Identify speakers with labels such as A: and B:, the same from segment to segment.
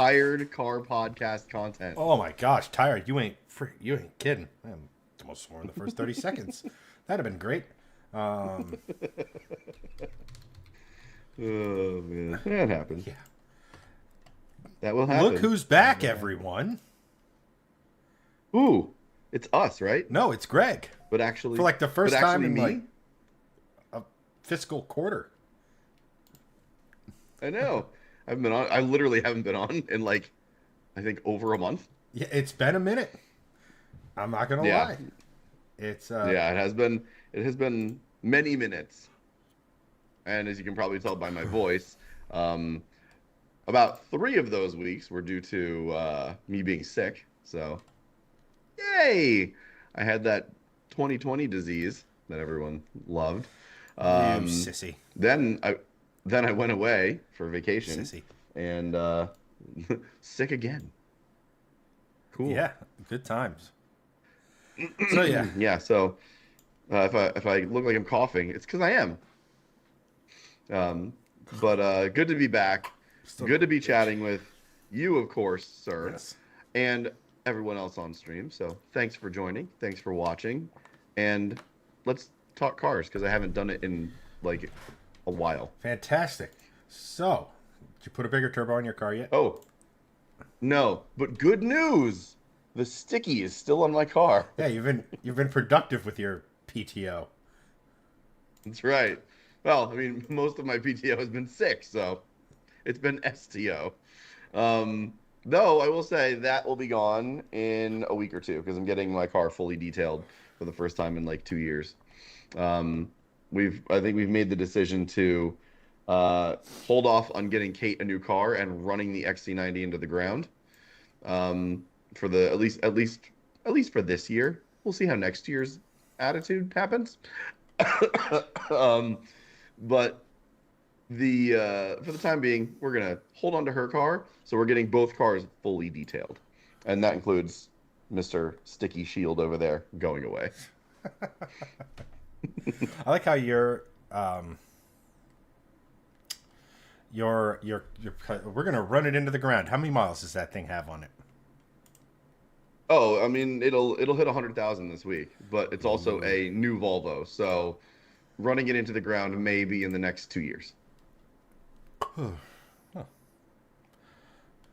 A: Tired car podcast content.
B: Oh my gosh, tired. You ain't kidding. I'm almost swore in the first 30 seconds. That'd have been great. Um,
A: Oh man, that happens.
B: yeah.
A: That will
B: Look
A: happen.
B: who's
A: That
B: back,
A: will happen.
B: everyone.
A: Ooh, it's us, right?
B: No, it's Greg.
A: But
B: For
A: actually,
B: like the
A: but
B: first time
A: actually
B: in like
A: me.
B: a fiscal quarter.
A: I know. I haven't been on. I literally haven't been on in like I think over a month.
B: Yeah, it's been a minute. I'm not gonna
A: Yeah,
B: lie. It's
A: yeah. It has been. It has been many minutes, and as you can probably tell by my voice, um, about 3 of those weeks were due to me being sick. So yay! I had that 2020 disease that everyone loved.
B: you
A: Um,
B: sissy.
A: then I then I went away for vacation
B: Sissy.
A: and sick again. Cool.
B: Yeah, good times. So yeah.
A: Yeah. So if I look like I'm coughing, it's because I am. Um, but good to be back.
B: Still
A: Good to be
B: bitch.
A: chatting with you, of course, sir,
B: Yes.
A: and everyone else on stream. So thanks for joining. Thanks for watching. And let's talk cars because I haven't done it in like a while.
B: Fantastic. So, did you put a bigger turbo on your car yet?
A: Oh, no. But good news. The sticky is still on my car.
B: Yeah, you've been productive with your PTO.
A: That's right. Well, I mean, most of my PTO has been sick, so it's been STO. Um, though I will say that will be gone in a week or two because I'm getting my car fully detailed for the first time in like 2 years. Um, I think we've made the decision to hold off on getting Kate a new car and running the XC90 into the ground. For the at least for this year. We'll see how next year's attitude happens. um, but the for the time being, we're gonna hold on to her car, so we're getting both cars fully detailed, and that includes Mr. Sticky Shield over there going away.
B: I like how your we're gonna run it into the ground. How many miles does that thing have on it?
A: Oh, I mean, it'll hit 100,000 this week, but it's also
B: Ooh.
A: a new Volvo, so running it into the ground maybe in the next 2 years.
B: Huh.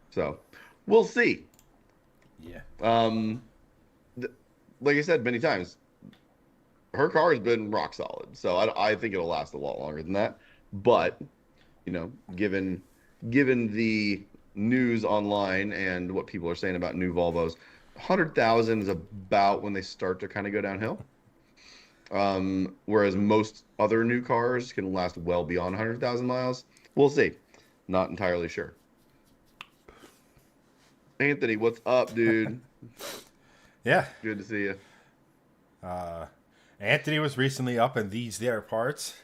A: So we'll see.
B: Yeah.
A: Um, like I said many times, her car has been rock solid, so I think it'll last a lot longer than that. But given the news online and what people are saying about new Volvos, 100,000 is about when they start to kind of go downhill. Whereas most other new cars can last well beyond 100,000 miles. We'll see. Not entirely sure. Anthony, what's up, dude?
B: Yeah.
A: Good to see you.
B: Anthony was recently up in these there parts,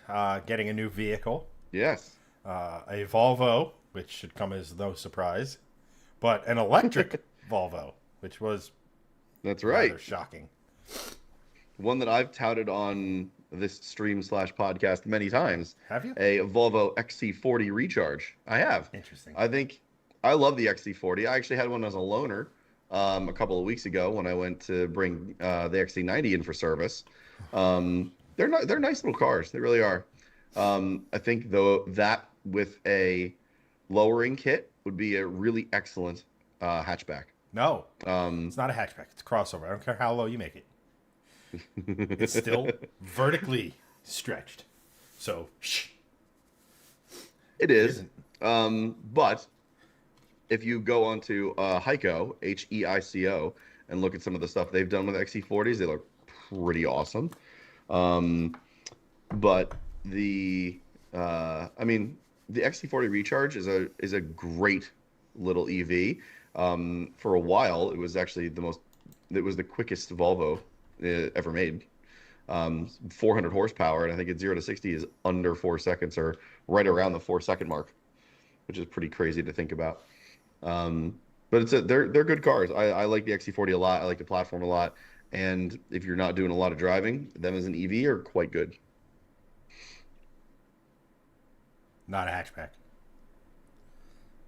B: getting a new vehicle,
A: Yes.
B: a Volvo, which should come as no surprise, but an electric Volvo, which was
A: That's right.
B: rather shocking.
A: One that I've touted on this stream/podcast many times.
B: Have you?
A: A Volvo XC40 Recharge. I have.
B: Interesting.
A: I think I love the XC40. I actually had one as a loaner a couple of weeks ago when I went to bring the XC90 in for service. They're nice little cars. They really are. I think though that with a lowering kit would be a really excellent hatchback.
B: No,
A: Um,
B: it's not a hatchback. It's a crossover. I don't care how low you make it. It's still vertically stretched. So, shh,
A: it
B: it
A: is.
B: isn't.
A: But if you go onto Heico, HEICO, and look at some of the stuff they've done with XC40s, they look pretty awesome. Um, but I mean, the XC40 Recharge is a great little EV. For a while, it was actually it was the quickest Volvo ever made. 400 horsepower, and I think it's 0 to 60 is under 4 seconds or right around the 4 second mark, which is pretty crazy to think about. But they're good cars. I like the XC40 a lot. I like the platform a lot. And if you're not doing a lot of driving, them as an EV are quite good.
B: Not a hatchback.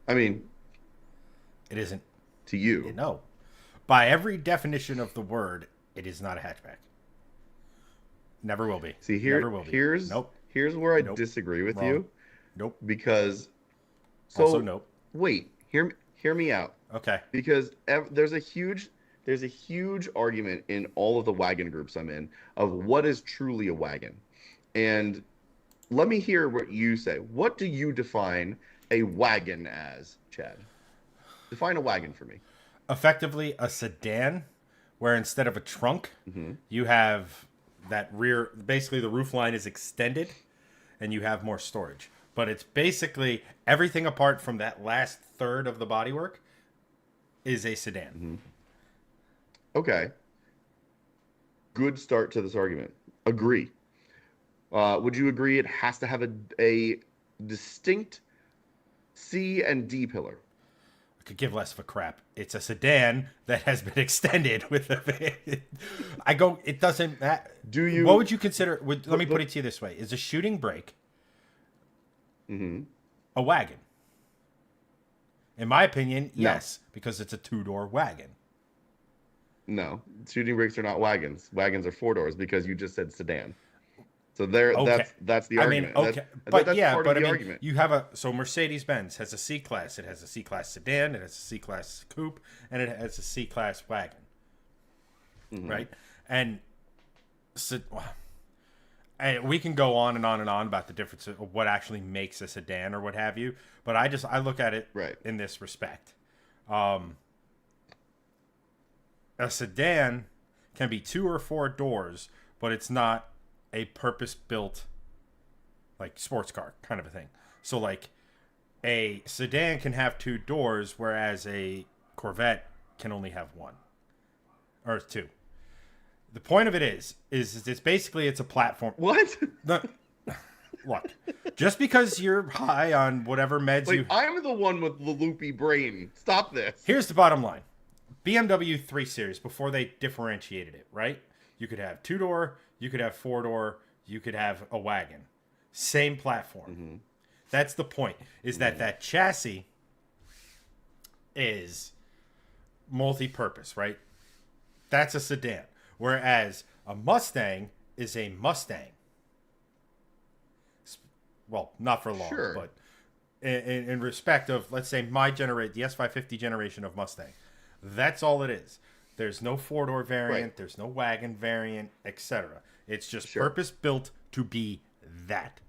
A: I mean,
B: It isn't.
A: to you.
B: No. By every definition of the word, it is not a hatchback. Never will be.
A: See,
B: Never will be.
A: here's
B: Nope.
A: here's where I
B: Nope.
A: disagree with
B: Wrong.
A: you
B: Nope.
A: because
B: Also,
A: so
B: nope.
A: wait, hear me out.
B: Okay.
A: Because there's a huge argument in all of the wagon groups I'm in of what is truly a wagon. And let me hear what you say. What do you define a wagon as, Chad? Define a wagon for me.
B: Effectively, a sedan, where instead of a trunk, you have that rear. Basically, the roof line is extended, and you have more storage. But it's basically everything apart from that last third of the bodywork is a sedan.
A: Okay. Good start to this argument. Agree. Would you agree it has to have a distinct C and D pillar?
B: I could give less of a crap. It's a sedan that has been extended with a. It doesn't matter.
A: Do you?
B: What would you consider? Let me put it to you this way: is a shooting brake a wagon? In my opinion, yes, because it's a two-door wagon.
A: No, shooting brakes are not wagons. Wagons are four doors because you just said sedan. So that's the argument.
B: Okay,
A: That's part of the argument.
B: You have so Mercedes-Benz has a C-Class. It has a C-Class sedan. It has a C-Class coupe, and it has a C-Class wagon. Right, and so we can go on and on and on about the difference of what actually makes a sedan or what have you. But I look at it in this respect. A sedan can be 2 or 4 doors, but it's not a purpose-built like sports car kind of a thing. So like a sedan can have 2 doors, whereas a Corvette can only have 1 or 2. The point of it is it's basically it's a platform.
A: What?
B: Look, just because you're high on whatever meds
A: I'm the one with the loopy brain. Stop this.
B: Here's the bottom line. BMW 3 Series, before they differentiated it, right? You could have 2-door, you could have 4-door, you could have a wagon. Same platform. That's the point, is that chassis is multi-purpose, right? That's a sedan. Whereas a Mustang is a Mustang. Well, not for long, but in respect of, let's say, the S550 generation of Mustang. That's all it is. There's no 4-door variant. There's no wagon variant, etc. It's just purpose-built to be that.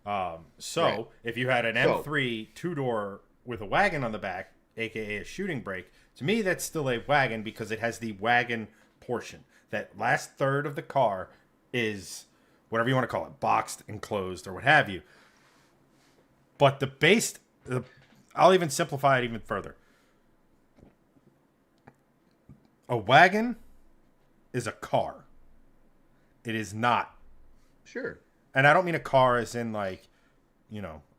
B: If you had an M3 2-door with a wagon on the back, a.k.a. a shooting brake, to me that's still a wagon because it has the wagon portion. That last third of the car is whatever you want to call it, boxed, enclosed, or what have you. But I'll even simplify it even further. A wagon is a car. It is not.
A: Sure.
B: And I don't mean a car as in like,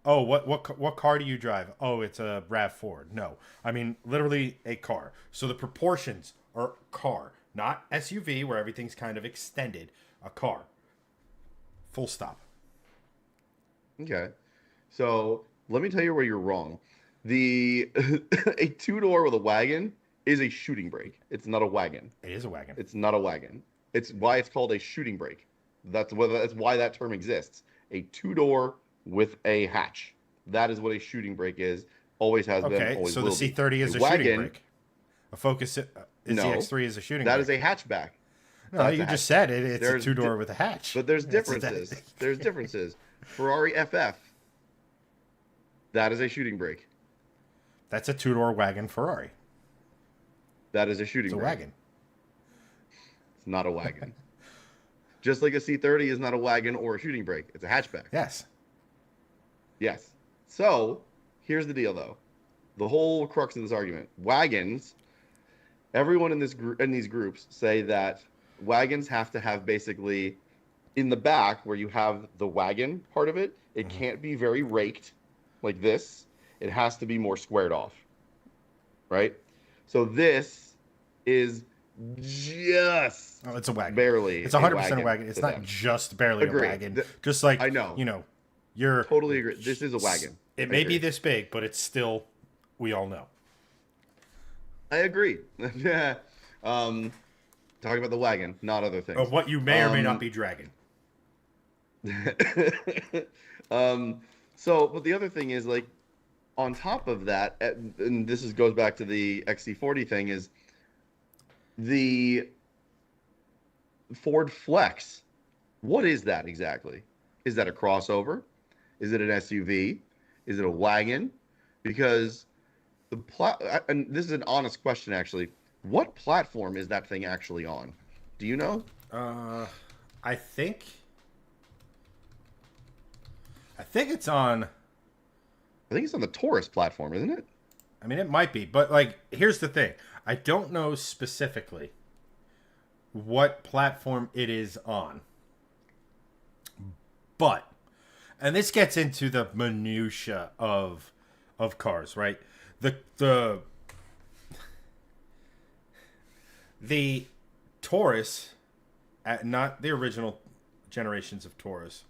B: oh, what car do you drive? Oh, it's a RAV4. No. I mean literally a car. So the proportions are car, not SUV where everything's kind of extended. A car. Full stop.
A: Okay. So let me tell you where you're wrong. A 2-door with a wagon is a shooting brake. It's not a wagon.
B: It is a wagon.
A: It's not a wagon. It's why it's called a shooting brake. That's why that term exists. A 2-door with a hatch. That is what a shooting brake is. Always has been.
B: Okay,
A: Always
B: so
A: will
B: the
A: be.
B: C30 is a shooting brake. A Focus ZX3 is a shooting brake.
A: That is a hatchback.
B: No, you just said it. It's a 2-door with a hatch.
A: But there's differences. There's differences. Ferrari FF. That is a shooting brake.
B: That's a 2-door wagon Ferrari.
A: That is a shooting brake.
B: It's a wagon.
A: It's not a wagon. Just like a C30 is not a wagon or a shooting brake. It's a hatchback.
B: Yes.
A: Yes. So, here's the deal, though. The whole crux of this argument. Wagons, everyone in these groups say that wagons have to have basically, in the back where you have the wagon part of it, it can't be very raked like this. It has to be more squared off. Right? So this is just
B: it's a wagon.
A: Barely.
B: It's 100% a wagon. It's not just barely a wagon. Just like,
A: I know.
B: You're
A: totally agree. This is a wagon.
B: It may be this big, but it's still, we all know.
A: I agree. Yeah. Talking about the wagon, not other
B: Of
A: things.
B: what you may or may not
A: Um,
B: be dragging.
A: um, so, but the other thing is like on top of that, and this is goes back to the XC40 thing, is the Ford Flex. What is that exactly? Is that a crossover? Is it an SUV? Is it a wagon? Because and this is an honest question actually. What platform is that thing actually on? Do you know?
B: Uh, I think I think it's on.
A: I think it's on the Taurus platform, isn't it?
B: I mean, it might be, but like, here's the thing: I don't know specifically what platform it is on, but and this gets into the minutia of cars, right? The the Taurus, not the original generations of Taurus,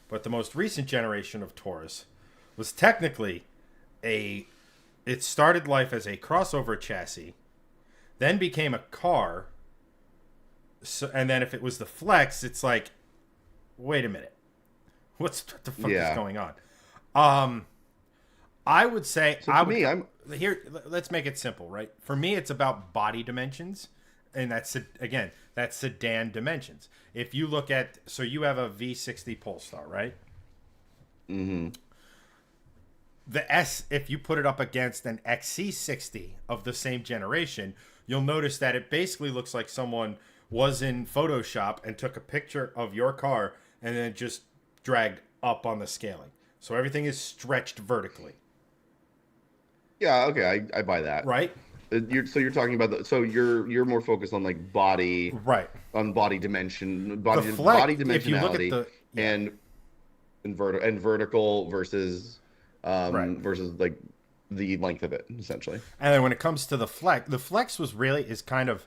B: but the most recent generation of Taurus was technically a. It started life as a crossover chassis, then became a car. So, and then if it was the Flex, it's like, wait a minute, what the fuck is
A: Yeah.
B: going on? Um, I would say
A: So to me, I'm
B: here. Let's make it simple, right? For me, it's about body dimensions, and that's sedan dimensions. If you look at, so you have a V60 Polestar, right?
A: hmm
B: The S, if you put it up against an XC60 of the same generation, you'll notice that it basically looks like someone was in Photoshop and took a picture of your car and then just dragged up on the scaling. So everything is stretched vertically,
A: Yeah, okay, I buy that.
B: right?
A: You're talking about so you're more focused on like body
B: Right.
A: on body dimension,
B: The flex,
A: body
B: if you look at
A: dimensionality
B: the, yeah,
A: and and vertical
B: right.
A: versus like the length of it essentially.
B: And then when it comes to the flex was really is kind of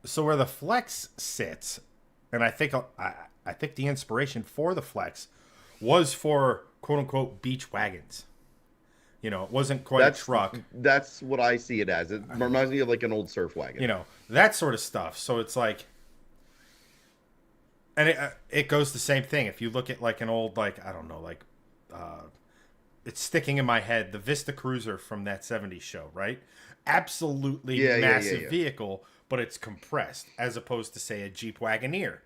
B: so where the flex sits, and I think the inspiration for the flex was for quote unquote beach wagons. You know, it wasn't quite a
A: That's
B: truck.
A: that's what I see it as. It reminds me of like an old surf wagon.
B: You know, that sort of stuff. So it's like, and it goes the same thing. If you look at like an old like I don't know like, it's sticking in my head the Vista Cruiser from that '70s show, right? Absolutely massive vehicle, but it's compressed as opposed to say a Jeep Wagoneer.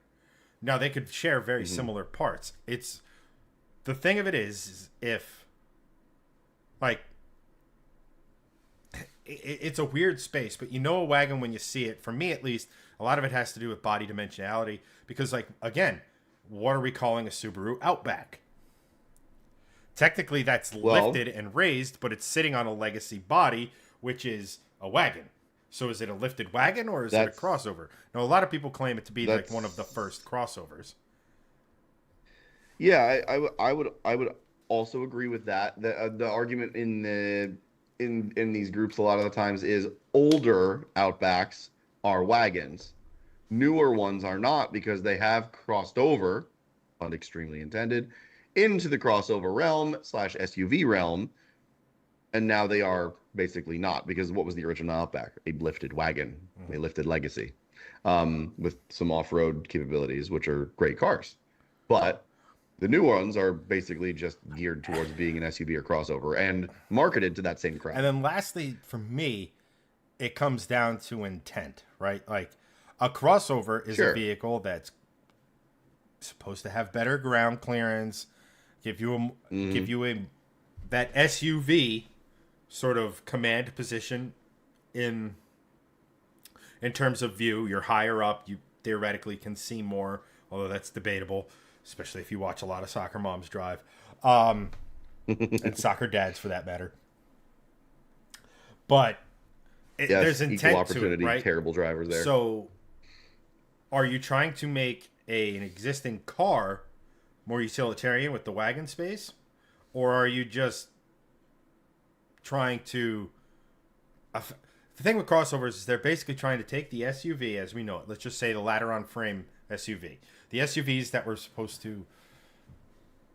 B: Now they could share very similar parts. It's the thing of it is if like it's a weird space, but you know a wagon when you see it. For me, at least, a lot of it has to do with body dimensionality because, like, again, what are we calling a Subaru Outback? Technically, that's
A: Well,
B: lifted and raised, but it's sitting on a legacy body, which is a wagon. So is it a lifted wagon or is it a
A: that's
B: crossover? Now, a lot of people claim it to be like one of the
A: that's
B: first crossovers.
A: yeah. I would also agree with that. The argument in in these groups a lot of the times is older Outbacks are wagons. Newer ones are not because they have crossed over, pun extremely intended, into the crossover realm slash SUV realm, and now they are basically not because what was the original Outback? A lifted wagon, a lifted Legacy, with some off-road capabilities, which are great cars, but the new ones are basically just geared towards being an SUV or crossover and marketed to that same
B: And
A: crowd.
B: then lastly, for me, it comes down to intent, right? Like a crossover is a
A: Sure.
B: vehicle that's supposed to have better ground clearance, give
A: hmm
B: you a that SUV sort of command position in in terms of view. You're higher up, you theoretically can see more, although that's debatable, especially if you watch a lot of soccer moms drive, um, and soccer dads for that matter. But there's
A: Yes, equal
B: intent to it,
A: opportunity,
B: right?
A: terrible drivers there.
B: So, are you trying to make an existing car more utilitarian with the wagon space, or are you just trying to? The thing with crossovers is they're basically trying to take the SUV as we know it. Let's just say the ladder on frame SUV, the SUVs that were supposed to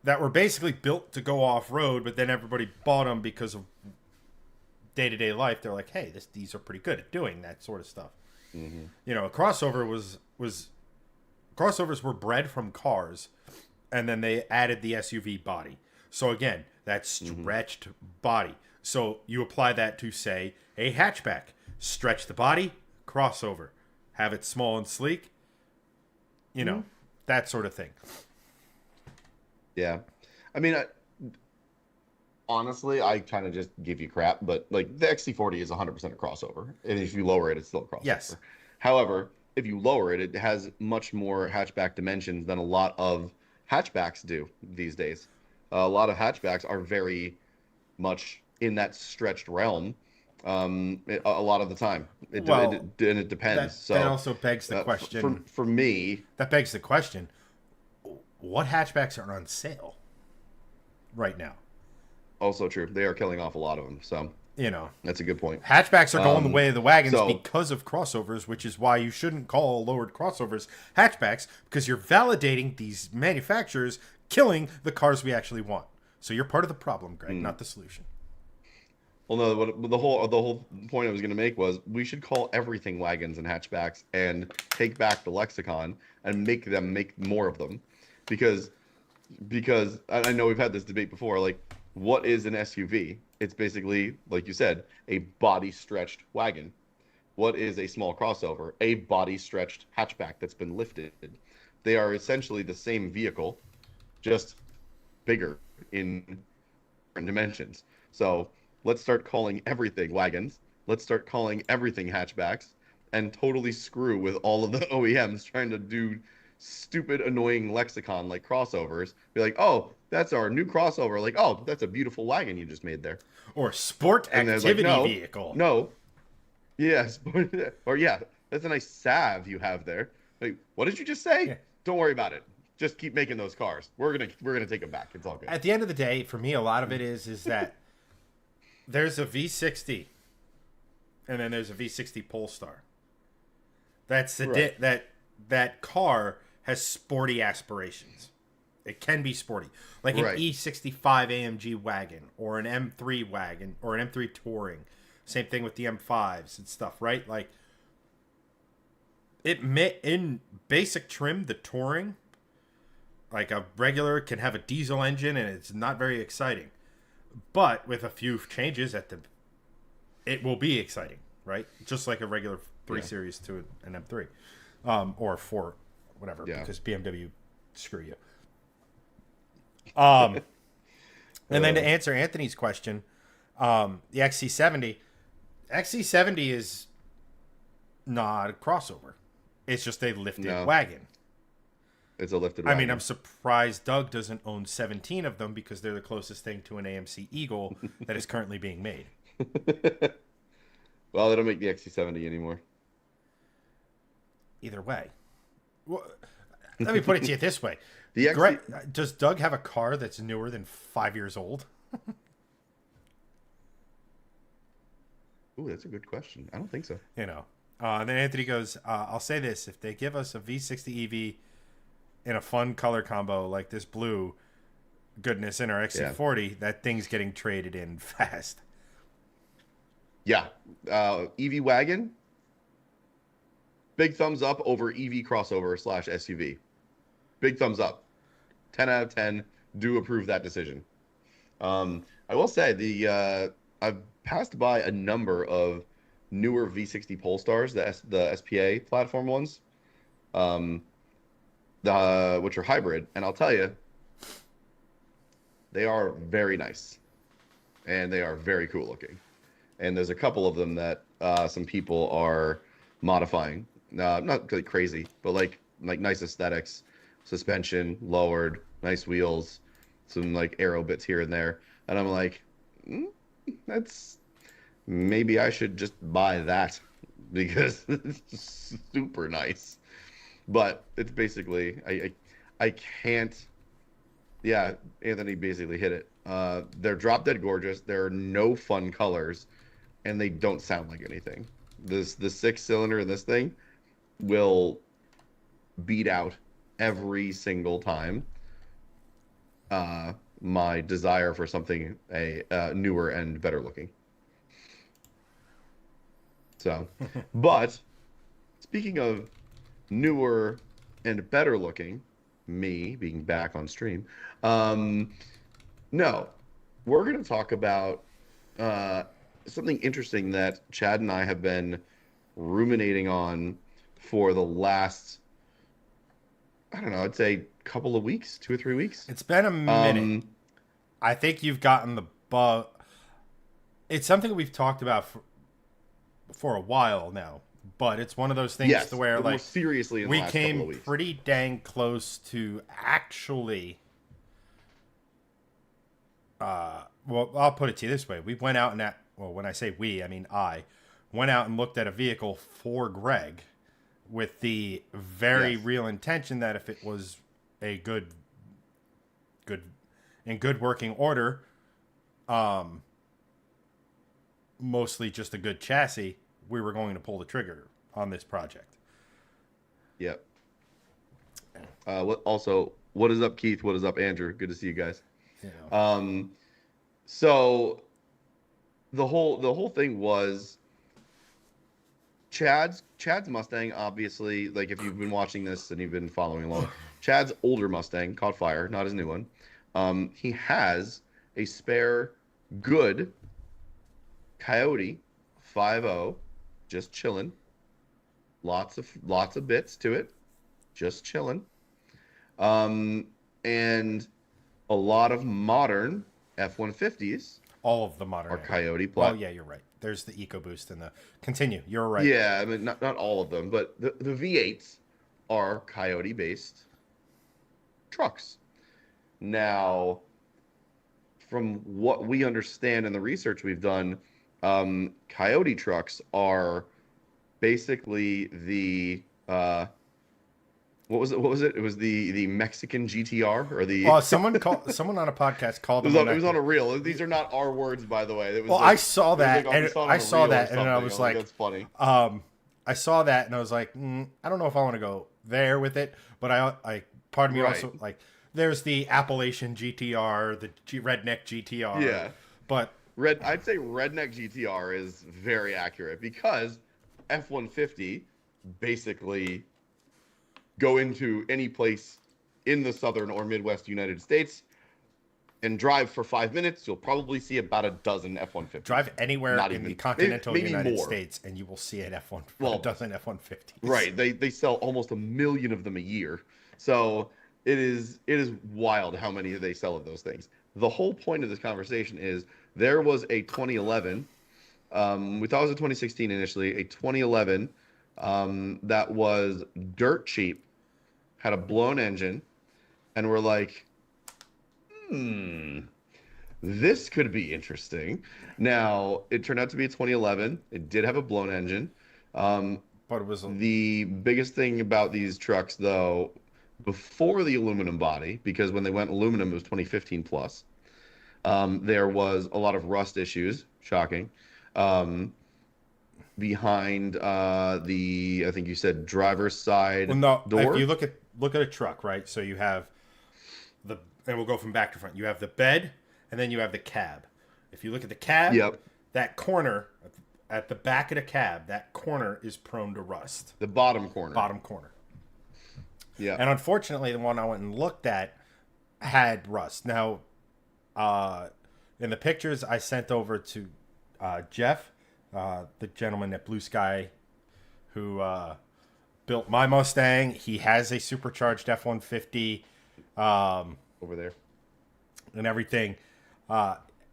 B: that were basically built to go off road, but then everybody bought them because of day-to-day life, they're like, hey, these are pretty good at doing that sort of stuff.
A: Mm-hmm.
B: You know, a crossover was crossovers were bred from cars, and then they added the SUV body. So again, that stretched body. So you apply that to, say, a hatchback. Stretch the body, crossover. Have it small and sleek. You know, that sort of thing.
A: Yeah. I mean, honestly, I kind of just give you crap, but like the XC40 is 100% a crossover. And if you lower it, it's still a crossover.
B: Yes.
A: However, if you lower it, it has much more hatchback dimensions than a lot of hatchbacks do these days. A lot of hatchbacks are very much in that stretched realm a lot of the time. It depends.
B: That also begs the question.
A: For me,
B: that begs the question: what hatchbacks are on sale right now?
A: Also true. They are killing off a lot of them. So
B: you know,
A: that's a good point.
B: Hatchbacks are going the way of the wagons because of crossovers, which is why you shouldn't call lowered crossovers hatchbacks, because you're validating these manufacturers killing the cars we actually want. So you're part of the problem, Greg, not the solution.
A: Well, no, the whole point I was going to make was we should call everything wagons and hatchbacks and take back the lexicon and make more of them, because I know we've had this debate before. Like, what is an SUV? It's basically, like you said, a body stretched wagon. What is a small crossover? A body stretched hatchback that's been lifted. They are essentially the same vehicle, just bigger in different dimensions. So let's start calling everything wagons. Let's start calling everything hatchbacks, and totally screw with all of the OEMs trying to do stupid, annoying lexicon like crossovers. Be like, oh, that's our new crossover. Like, oh, that's a beautiful wagon you just made there.
B: Or sport activity vehicle.
A: No. Yes. Or yeah, that's a nice salve you have there. Like, what did you just say? Yeah. Don't worry about it. Just keep making those cars. We're gonna take them back. It's all good.
B: At the end of the day, for me, a lot of it is that there's a V60, and then there's a V60 Polestar. That's the that car has sporty aspirations. It can be sporty, like an E65 AMG wagon, or an M3 wagon, or an M3 Touring. Same thing with the M5s and stuff, right? Like, in basic trim, the Touring, like a regular, can have a diesel engine, and it's not very exciting. But with a few changes it will be exciting, right? Just like a regular 3 Series to an M3, or 4, whatever, because BMW, screw you. And then to answer Anthony's question, the XC70 is not a crossover. It's just a lifted wagon.
A: It's a lifted wagon.
B: I mean, I'm surprised Doug doesn't own 17 of them, because they're the closest thing to an AMC Eagle that is currently being made.
A: Well, they don't make the XC70 anymore.
B: Either way. Well, let me put it to you this way. Does Doug have a car that's newer than 5 years old?
A: Ooh, that's a good question. I don't think so.
B: You know. And then Anthony goes, I'll say this. If they give us a V60 EV in a fun color combo like this blue goodness in our XC40, that thing's getting traded in fast.
A: Yeah. EV wagon, big thumbs up over EV crossover / SUV. Big thumbs up. 10 out of 10. Do approve that decision. I will say I've passed by a number of newer V60 Polestars, the SPA platform ones, which are hybrid, and I'll tell you, they are very nice, and they are very cool looking. And there's a couple of them that some people are modifying, not really crazy, but like nice aesthetics, suspension lowered, nice wheels, some like aero bits here and there, and I'm like, that's, maybe I should just buy that, because it's super nice. But it's basically, I can't. Yeah, Anthony basically hit it. They're drop dead gorgeous. There are no fun colors, and they don't sound like anything. The 6-cylinder in this thing will beat out every single time my desire for something newer and better looking. So, but speaking of newer and better looking, me being back on stream, um, no, we're going to talk about uh, something interesting that Chad and I have been ruminating on for the last, I don't know, I'd say couple of weeks, 2 or 3 weeks.
B: It's been a minute. I think you've gotten the bug. It's something we've talked about for a while now, but it's one of those things
A: yes,
B: to where like
A: more seriously in
B: we
A: the last couple
B: came
A: of weeks.
B: pretty dang close to actually. Well, I'll put it to you this way: we went out and when I say we, I mean I went out and looked at a vehicle for Greg with the very real intention that if it was a good in good working order, mostly just a good chassis, we were going to pull the trigger on this project.
A: Yep. What is up, Keith? What is up, Andrew? Good to see you guys.
B: Yeah.
A: So the whole thing was Chad's Mustang, obviously, like if you've been watching this and you've been following along, Chad's older Mustang caught fire, not his new one. He has a spare good Coyote 5.0 just chilling. Lots of bits to it. Just chilling. And a lot of modern F-150s.
B: All of the modern
A: are Coyote plat.
B: Oh yeah, you're right. There's the EcoBoost and the continue. You're right.
A: Yeah, I mean not all of them, but the V8s are Coyote based trucks. Now, from what we understand in the research we've done, Coyote trucks are basically the what was it? It was the Mexican GTR or the.
B: Someone on a podcast called them.
A: It was on a reel. These are not our words, by the way. It was
B: I saw that, and I saw that, and I was like,
A: "That's funny."
B: I saw that, and I was like, I don't know if I want to go there with it, but I part of me also like. There's the Appalachian GTR, the Redneck GTR.
A: Yeah,
B: but
A: I'd say Redneck GTR is very accurate because F-150 basically go into any place in the southern or Midwest United States and drive for 5 minutes. You'll probably see about a dozen F-150s.
B: Drive anywhere in the continental United States, and you will see a dozen F-150s.
A: Right. They sell almost 1 million of them a year. So it is wild how many they sell of those things. The whole point of this conversation is there was a 2011. We thought it was a 2016 initially. A 2011 that was dirt cheap, had a blown engine, and we're like, this could be interesting. Now, it turned out to be a 2011. It did have a blown engine.
B: But it was
A: the biggest thing about these trucks, though, before the aluminum body, because when they went aluminum, it was 2015 plus, there was a lot of rust issues, shocking, behind I think you said driver's side door.
B: If you look at a truck, right? So you have and we'll go from back to front. You have the bed, and then you have the cab. If you look at the cab, that corner at the back of the cab, that corner is prone to rust.
A: The bottom corner.
B: Yeah. And unfortunately, the one I went and looked at had rust. Now, in the pictures I sent over to Jeff, the gentleman at Blue Sky, who built my Mustang, he has a supercharged F-150
A: over there
B: and everything.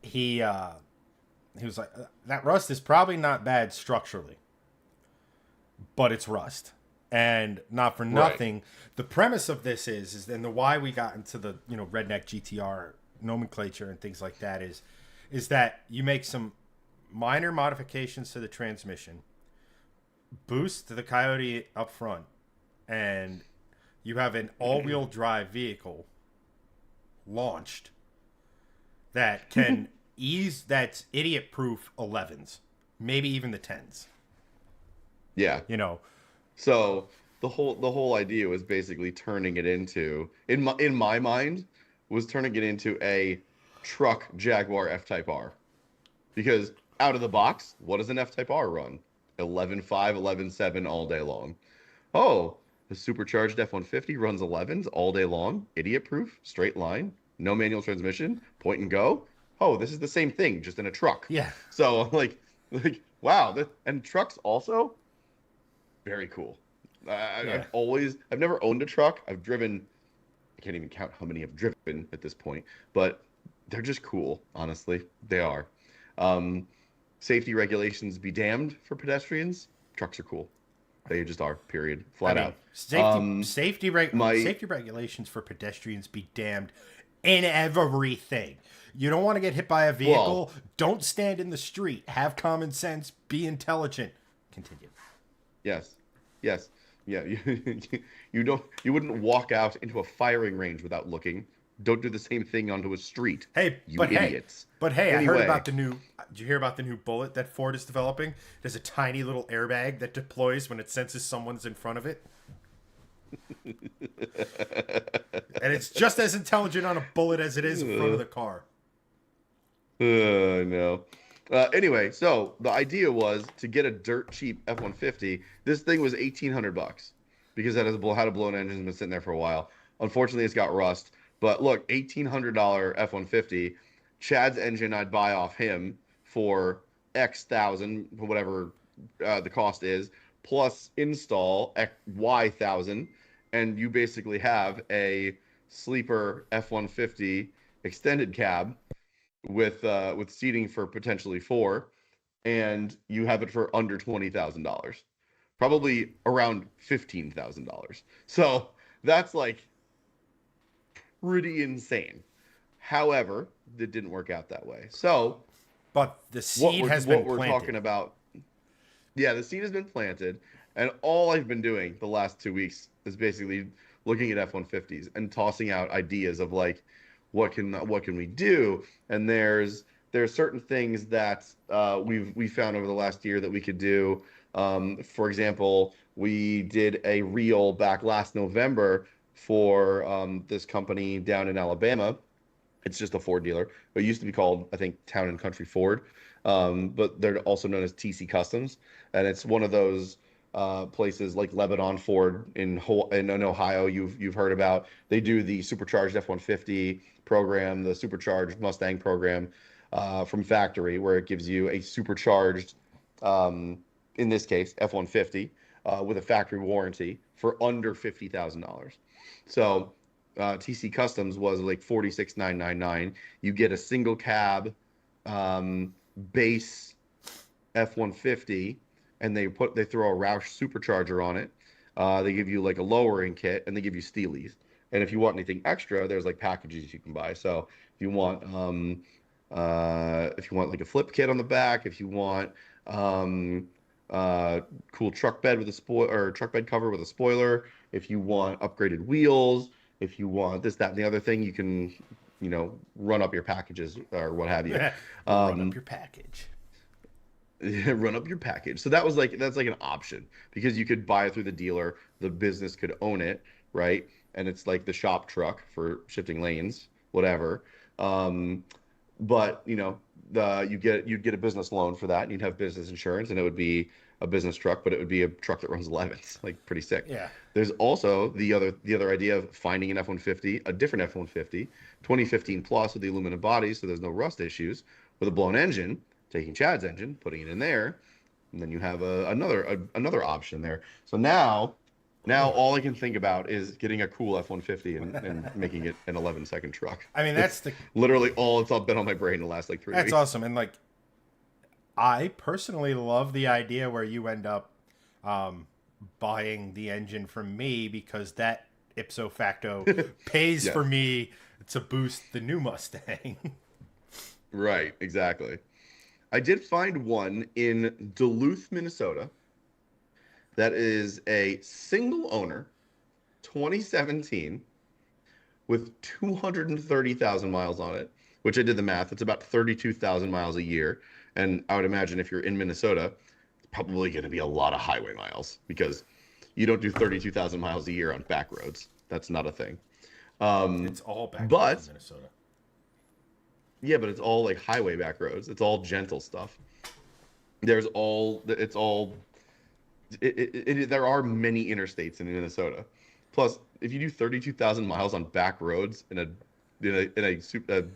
B: He was like, that rust is probably not bad structurally, but it's rust. And not for nothing, the premise of this is then the why we got into the redneck GTR nomenclature and things like that is that you make some minor modifications to the transmission, boost the Coyote up front, and you have an all-wheel drive vehicle launched that can that's idiot-proof 11s, maybe even the 10s.
A: Yeah. So the whole idea was basically turning it into, in my mind, was turning it into a truck Jaguar F-Type R. Because out of the box, what does an F-Type R run? 11.5, 11.7 all day long. Oh, the supercharged F-150 runs 11s all day long, idiot-proof, straight line, no manual transmission, point and go. Oh, this is the same thing, just in a truck.
B: Yeah.
A: So wow. And trucks also very cool.
B: Yeah.
A: I've never owned a truck. I've driven, I can't even count how many I've driven at this point, but they're just cool, honestly. They are. Um, Safety regulations be damned for pedestrians. Trucks are cool. They just are, period. Flat out. My
B: safety regulations for pedestrians be damned in everything. You don't want to get hit by a vehicle.
A: well,
B: Don't stand in the street. Have common sense. Be intelligent. Continue.
A: yes. Yes. Yeah, you wouldn't walk out into a firing range without looking. Don't do the same thing onto a street.
B: Hey,
A: You idiots.
B: I heard
A: Anyway,
B: about the new. Did you hear about the new bullet that Ford is developing? There's a tiny little airbag that deploys when it senses someone's in front of it, and it's just as intelligent on a bullet as it is in front of the car.
A: No. Anyway, so the idea was to get a dirt cheap F-150. This thing was $1,800 because that had a blown engine, been sitting there for a while. Unfortunately, it's got rust. But look, $1,800 F-150. Chad's engine I'd buy off him for X thousand, whatever the cost is, plus install Y thousand, and you basically have a sleeper F-150 extended cab with seating for potentially four, and you have it for under $20,000, probably around $15,000. So that's like pretty insane. However, it didn't work out that way. So
B: But the seed has been
A: what we're
B: planted.
A: talking about, yeah, the seed has been planted, and all I've been doing the last 2 weeks is basically looking at F-150s and tossing out ideas of like, what can we do? And there's certain things that we found over the last year that we could do. For example, we did a reel back last November for this company down in Alabama. It's just a Ford dealer. It used to be called, I think, Town and Country Ford, but they're also known as TC Customs, and it's one of those places like Lebanon Ford in Ohio. You've heard about. They do the supercharged F-150 program, the supercharged Mustang program from factory, where it gives you a supercharged, in this case, F-150 with a factory warranty for under $50,000. So TC Customs was like $46,999. You get a single cab base F-150, and they throw a Roush supercharger on it. They give you like a lowering kit, and they give you Steelies. And if you want anything extra, there's like packages you can buy. So if you want like a flip kit on the back, if you want cool truck bed with a truck bed cover with a spoiler, if you want upgraded wheels, if you want this, that, and the other thing, you can, run up your packages or what have you.
B: Run up your package.
A: Run up your package. So that's like an option because you could buy it through the dealer. The business could own it, right? And it's like the shop truck for shifting lanes, whatever. But you'd get a business loan for that, and you'd have business insurance, and it would be a business truck, but it would be a truck that runs 11s, like pretty sick.
B: Yeah.
A: There's also the other idea of finding an F-150, a different F-150, 2015 plus with the aluminum body, so there's no rust issues, with a blown engine, taking Chad's engine, putting it in there, and then you have another option there. So now all I can think about is getting a cool F-150 and making it an 11-second truck.
B: I mean, that's
A: literally all it's all been on my brain the last like 3 weeks.
B: That's awesome. And like, I personally love the idea where you end up buying the engine from me, because that ipso facto pays for me to boost the new Mustang.
A: Right, exactly. I did find one in Duluth, Minnesota, that is a single owner, 2017, with 230,000 miles on it, which I did the math. It's about 32,000 miles a year. And I would imagine if you're in Minnesota, it's probably going to be a lot of highway miles, because you don't do 32,000 miles a year on back roads. That's not a thing.
B: It's all back roads in Minnesota.
A: Yeah, but it's all like highway back roads. It's all gentle stuff. There's all it's all there are many interstates in Minnesota. Plus, if you do 32,000 miles on back roads in a super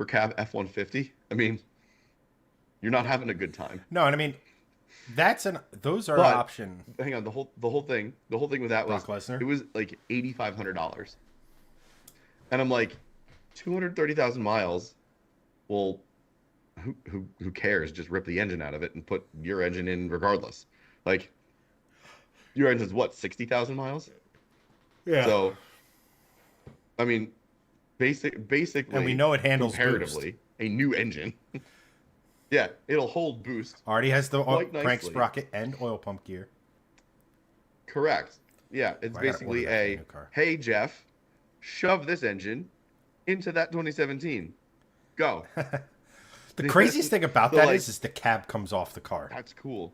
A: cab F-150, I mean, you're not having a good time.
B: No, and I mean those are an
A: But
B: option.
A: hang on, the whole thing with that
B: Brock
A: was
B: Lesnar.
A: it was like $8,500, and I'm like, 230,000 miles. Well, who cares? Just rip the engine out of it and put your engine in regardless. Like your engine's what, 60,000 miles?
B: Yeah.
A: So, I mean,
B: And we
A: basically,
B: know it handles boost.
A: comparatively, a new engine. Yeah, it'll hold boost
B: Already has the
A: quite
B: crank
A: nicely.
B: sprocket and oil pump gear.
A: Correct. Yeah, it's
B: I gotta order
A: basically
B: that for the
A: a,
B: new car.
A: hey Jeff, shove this engine into that 2017. Go.
B: The craziest thing about
A: So
B: that
A: like,
B: is the cab comes off the car.
A: that's cool.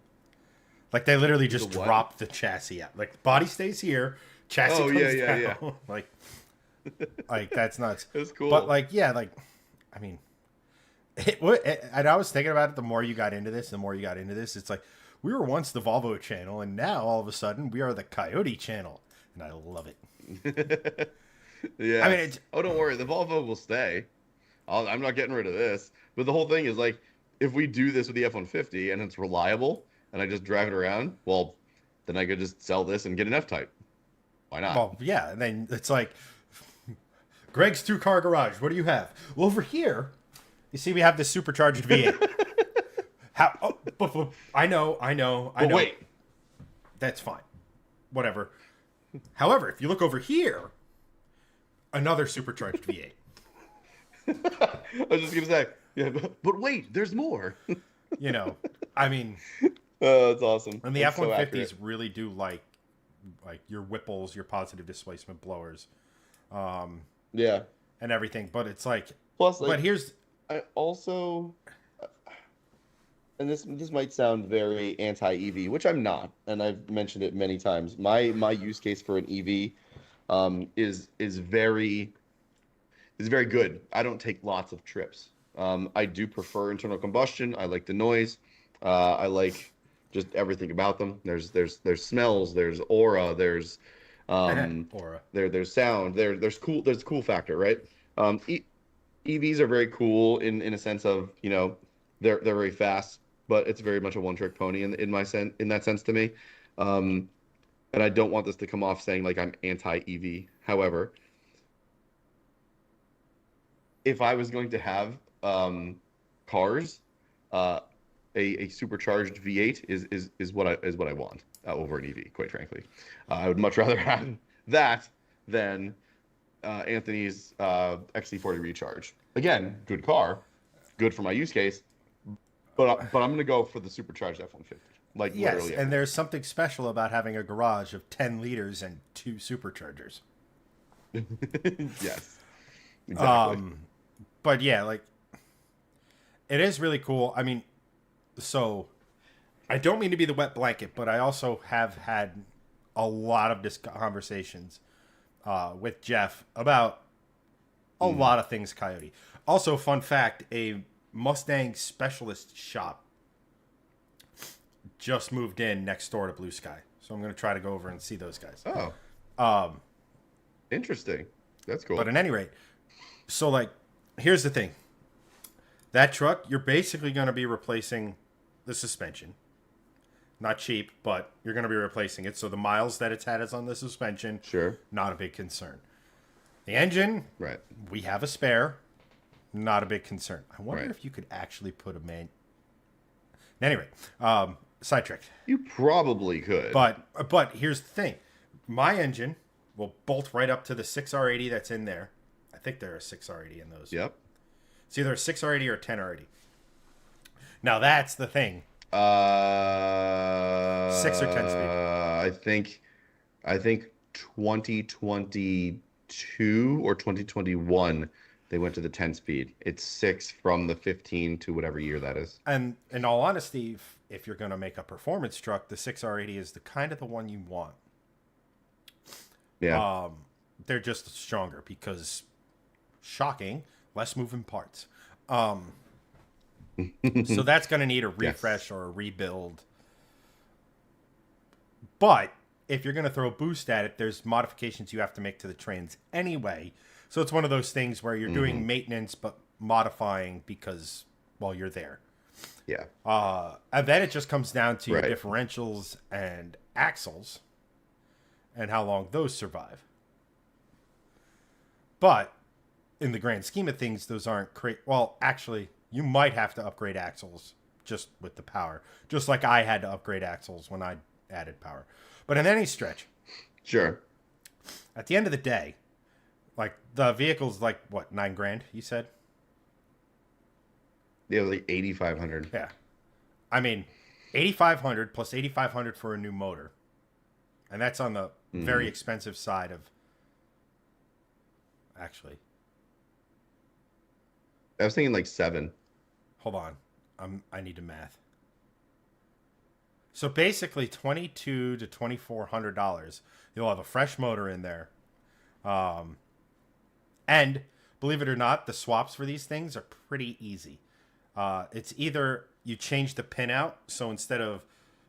B: Like they literally
A: The
B: just
A: what?
B: drop the chassis out. Like the body stays here, chassis
A: Oh,
B: comes
A: yeah,
B: down.
A: yeah.
B: like that's nuts.
A: That's cool.
B: But like yeah, like I mean, and I was thinking about it. The more you got into this, it's like we were once the Volvo channel, and now all of a sudden we are the Coyote channel, and I love it.
A: Yeah.
B: I mean,
A: Oh, don't worry. The Volvo will stay. I'm not getting rid of this. But the whole thing is like, if we do this with the F-150 and it's reliable and I just drive it around, well, then I could just sell this and get an F-Type. Why not?
B: well, yeah, and then it's like Greg's 2-car garage. What do you have? Well, over here, you see, we have this supercharged V8. How? Oh, but I know.
A: But wait.
B: That's fine. Whatever. However, if you look over here, another supercharged V8.
A: I was just gonna say, yeah, but wait, there's more.
B: You know, I mean,
A: Oh, that's awesome.
B: and the
A: That's so
B: F-150s
A: accurate.
B: really do like your Whipples, your positive displacement blowers,
A: Yeah.
B: and everything. But it's like,
A: Plus, like,
B: but here's
A: I also, and this might sound very anti-EV, which I'm not, and I've mentioned it many times. My use case for an EV, is very good. I don't take lots of trips. I do prefer internal combustion. I like the noise. I like just everything about them. There's smells. There's aura. There's
B: Aura.
A: there's sound. There's cool. There's cool factor, right? EVs are very cool in a sense of, they're very fast, but it's very much a one-trick pony in that sense to me. Um, and I don't want this to come off saying like I'm anti-EV. However, if I was going to have cars, a supercharged V8 is what I want over an EV. Quite frankly, I would much rather have that than Anthony's XC40 Recharge. Again, good car, good for my use case, but I'm gonna go for the supercharged F-150. Like
B: Yes,
A: literally,
B: and there's something special about having a garage of 10 liters and 2 superchargers.
A: yes, exactly.
B: But yeah, like it is really cool. I mean, so I don't mean to be the wet blanket, but I also have had a lot of conversations with Jeff about a lot of things Coyote. Also, fun fact, a Mustang specialist shop just moved in next door to Blue Sky. So I'm going to try to go over and see those guys.
A: Oh, interesting. That's cool.
B: But at any rate, so like, here's the thing. That truck, you're basically going to be replacing the suspension. Not cheap, but you're going to be replacing it. So the miles that it's had is on the suspension.
A: Sure.
B: Not a big concern. The engine,
A: Right.
B: we have a spare. Not a big concern. I wonder
A: Right.
B: if you could actually put a man. Anyway, sidetracked.
A: You probably could.
B: But here's the thing. My engine will bolt right up to the 6R80 that's in there. I think there are 6R80 in those.
A: Yep.
B: It's either a 6R80 or a 10R80. Now that's the thing. 6 or 10 speed.
A: I think 2022 or 2021 they went to the 10 speed. It's 6 from the 15 to whatever year that is.
B: And in all honesty, if you're going to make a performance truck, the 6R80 is the kind of the one you want.
A: Yeah.
B: They're just stronger because, shocking, less moving parts. So that's going to need a
A: Yes.
B: refresh or a rebuild. But if you're going to throw a boost at it, there's modifications you have to make to the trains anyway. So it's one of those things where you're
A: Hmm.
B: doing maintenance but modifying because, well, you're there.
A: Yeah.
B: And then it just comes down to your
A: Right.
B: differentials and axles and how long those survive. But in the grand scheme of things, those aren't great. Well, actually, you might have to upgrade axles just with the power, just like I had to upgrade axles when I added power. But in any stretch,
A: Sure.
B: at the end of the day, like the vehicle's like what, 9 grand? You said,
A: Yeah, like 8,500.
B: yeah. I mean, 8,500 plus 8,500 for a new motor, and that's on the very
A: Hmm.
B: expensive side of actually.
A: I was thinking like seven.
B: Hold on, I need to math. So basically, $2,200 to $2,400. You'll have a fresh motor in there, and believe it or not, the swaps for these things are pretty easy. It's either you change the pin out, so instead of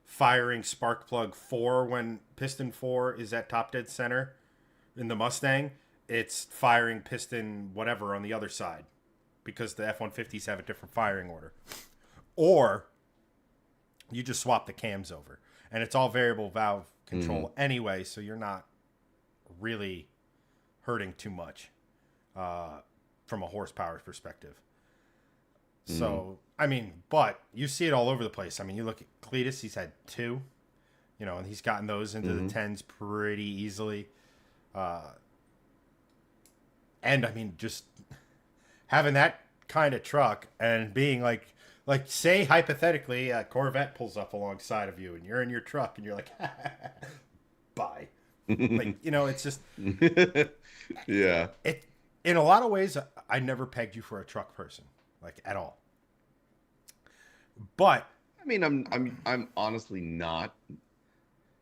B: firing spark plug 4 when piston 4 is at top dead center in the Mustang, it's firing piston whatever on the other side because the F-150s have a different firing order. Or you just swap the cams over. And it's all variable valve
A: Hmm.
B: control anyway, so you're not really hurting too much from a horsepower perspective.
A: Hmm.
B: So, I mean, but you see it all over the place. I mean, you look at Cletus, he's had two, and he's gotten those into the
A: Hmm.
B: tens pretty easily. And I mean, just having that kind of truck and being like say hypothetically, a Corvette pulls up alongside of you and you're in your truck and you're like, bye. Like, it's just,
A: Yeah.
B: it, in a lot of ways, I never pegged you for a truck person, like at all. But
A: I mean, I'm honestly not,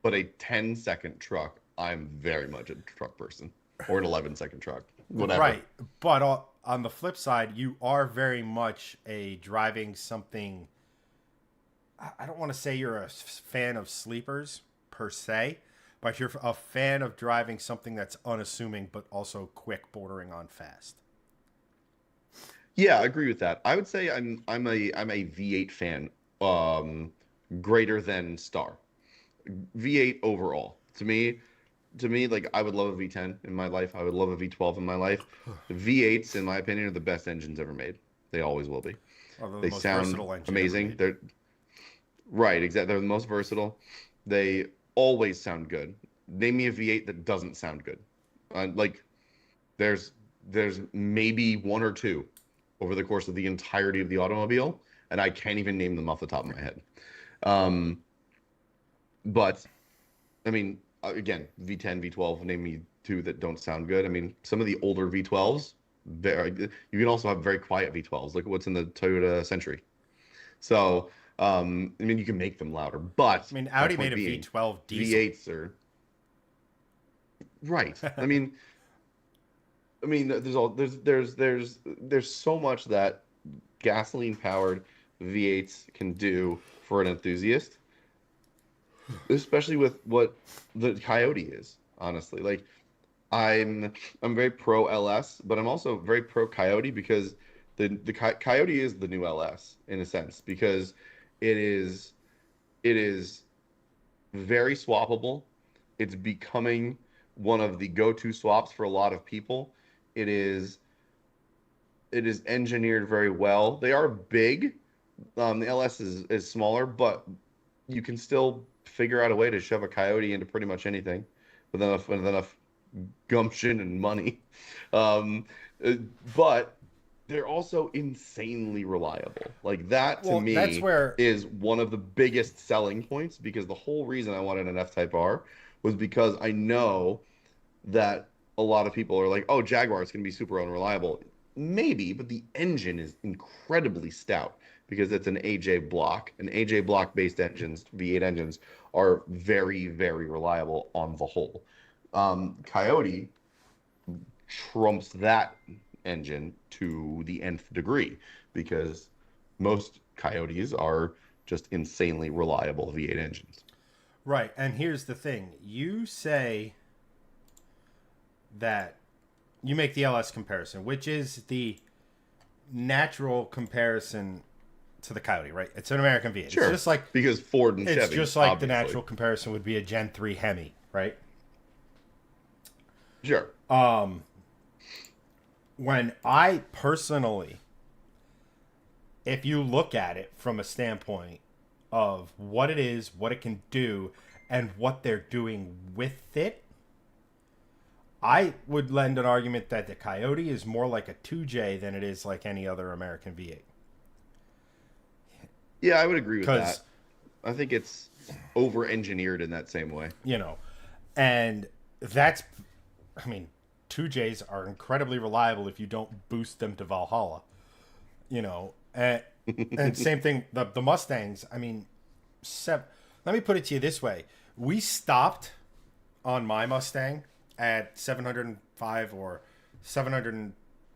A: but a 10-second truck, I'm very much a truck person. Or an 11-second truck. Whatever.
B: right, but on the flip side, you are very much a driving something. I don't want to say you're a fan of sleepers per se, but you're a fan of driving something that's unassuming but also quick, bordering on fast.
A: Yeah, I agree with that. I would say I'm a V8 fan, um, greater than Star. V8 overall. To me, like I would love a V10 in my life. I would love a V12 in my life. The V8s, in my opinion, are the best engines ever made. They always will be.
B: Although the
A: They
B: most
A: sound
B: versatile engine ever
A: amazing.
B: made.
A: They're right, exactly. They're the most versatile. They always sound good. Name me a V8 that doesn't sound good. Like there's there's maybe one or two over the course of the entirety of the automobile, and I can't even name them off the top of my head. Um, but I mean, again, V10, V12, name me two that don't sound good. I mean, some of the older V12s, you can also have very quiet V12s. Look at what's in the Toyota Century. So, I mean, you can make them louder, but
B: I mean,
A: my
B: Audi made
A: point
B: a
A: being,
B: V12 diesel.
A: V8s are right. I mean, there's so much that gasoline powered V8s can do for an enthusiast, especially with what the Coyote is, honestly. Like I'm I'm very pro LS, but I'm also very pro Coyote because the Coyote is the new LS in a sense because it is it is very swappable. It's becoming one of the go-to swaps for a lot of people. It is it is engineered very well. They are big. The LS is smaller, but you can still figure out a way to shove a Coyote into pretty much anything with enough gumption and money. Um, uh, but they're also insanely reliable. Like that to
B: Well, that's
A: me
B: where
A: is one of the biggest selling points because the whole reason I wanted an F-Type R was because I know that a lot of people are like, "Oh, Jaguar is going to be super unreliable." Maybe, but the engine is incredibly stout because it's an AJ block. And AJ block based engines, V8 engines, are very, very reliable on the whole. Coyote trumps that engine to the nth degree because most Coyotes are just insanely reliable V8 engines.
B: Right. And here's the thing. You say that you make the LS comparison, which is the natural comparison to the Coyote, right? It's an American V8.
A: Sure.
B: It's just like
A: because Ford and
B: it's
A: Chevy,
B: just like the
A: obviously.
B: natural comparison would be a Gen 3 Hemi, right?
A: Sure.
B: When I personally, if you look at it from a standpoint of what it is, what it can do, and what they're doing with it, I would lend an argument that the Coyote is more like a 2J than it is like any other American V8.
A: Yeah, I would agree with
B: Because,
A: that. I think it's over-engineered in that same way.
B: you know, and that's, I mean, 2Js are incredibly reliable if you don't boost them to Valhalla, you know, and same thing, the Mustangs, I mean, let me put it to you this way. We stopped on my Mustang at 705 or 700,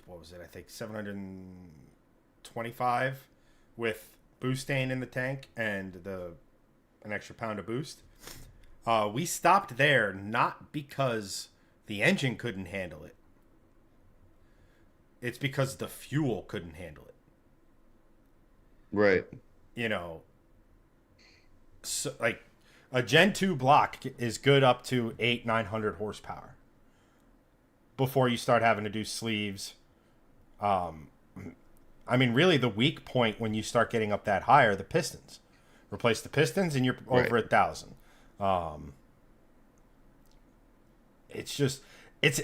B: what was it? I think 725 with boostane in the tank and an extra pound of boost. We stopped there not because the engine couldn't handle it. It's because the fuel couldn't handle it.
A: Right.
B: You know, so like a Gen 2 block is good up to 900 horsepower before you start having to do sleeves. I mean, really, the weak point when you start getting up that high are the pistons. Replace the pistons, and you're over 1,000. It's just it's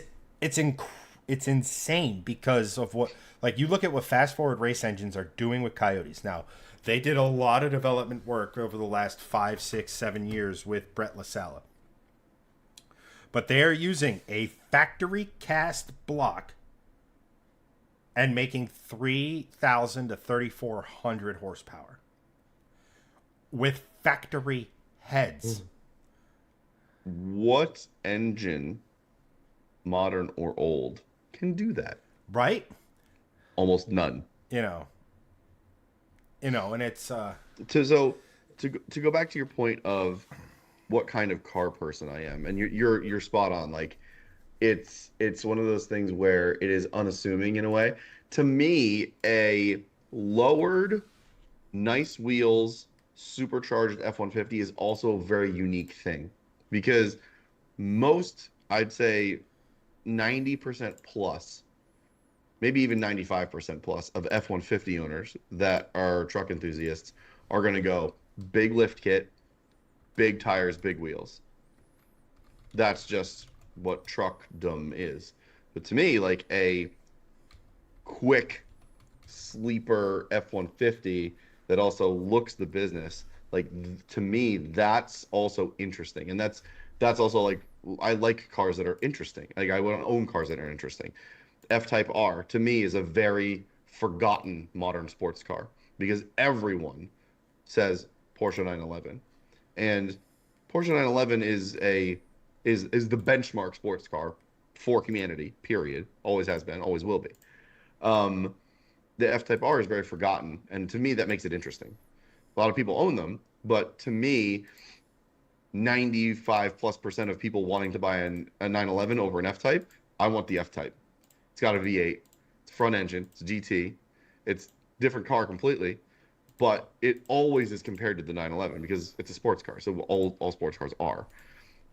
B: it's insane because of what, like, you look at what fast forward race engines are doing with Coyotes now. They did a lot of development work over the last 5, 6, 7 years with Brett LaSalla. But they are using a factory cast block and making 3,000 to 3,400 horsepower with factory heads.
A: What engine, modern or old, can do that?
B: Right?
A: Almost none.
B: And it's
A: to go back to your point of what kind of car person I am, and you're spot on. Like, it's one of those things where it is unassuming in a way. To me, a lowered, nice wheels, supercharged F-150 is also a very unique thing, because most, I'd say 90% plus, maybe even 95% plus of F-150 owners that are truck enthusiasts are going to go big lift kit, big tires, big wheels. That's just what truckdom is. But to me, like a quick sleeper F-150 that also looks the business, like, to me, that's also interesting. And that's also, like, I like cars that are interesting. Like, I want to own cars that are interesting. F-Type R, to me, is a very forgotten modern sports car because everyone says Porsche 911. And Porsche 911 is the benchmark sports car for humanity, period. Always has been, always will be. Um, the F-Type R is very forgotten, and to me, that makes it interesting. A lot of people own them, but to me, 95+% of people wanting to buy a 911 over an F-Type, I want the F-Type. It's got a V8. It's front engine. It's a GT. It's different car completely, but it always is compared to the 911 because it's a sports car. So all sports cars are.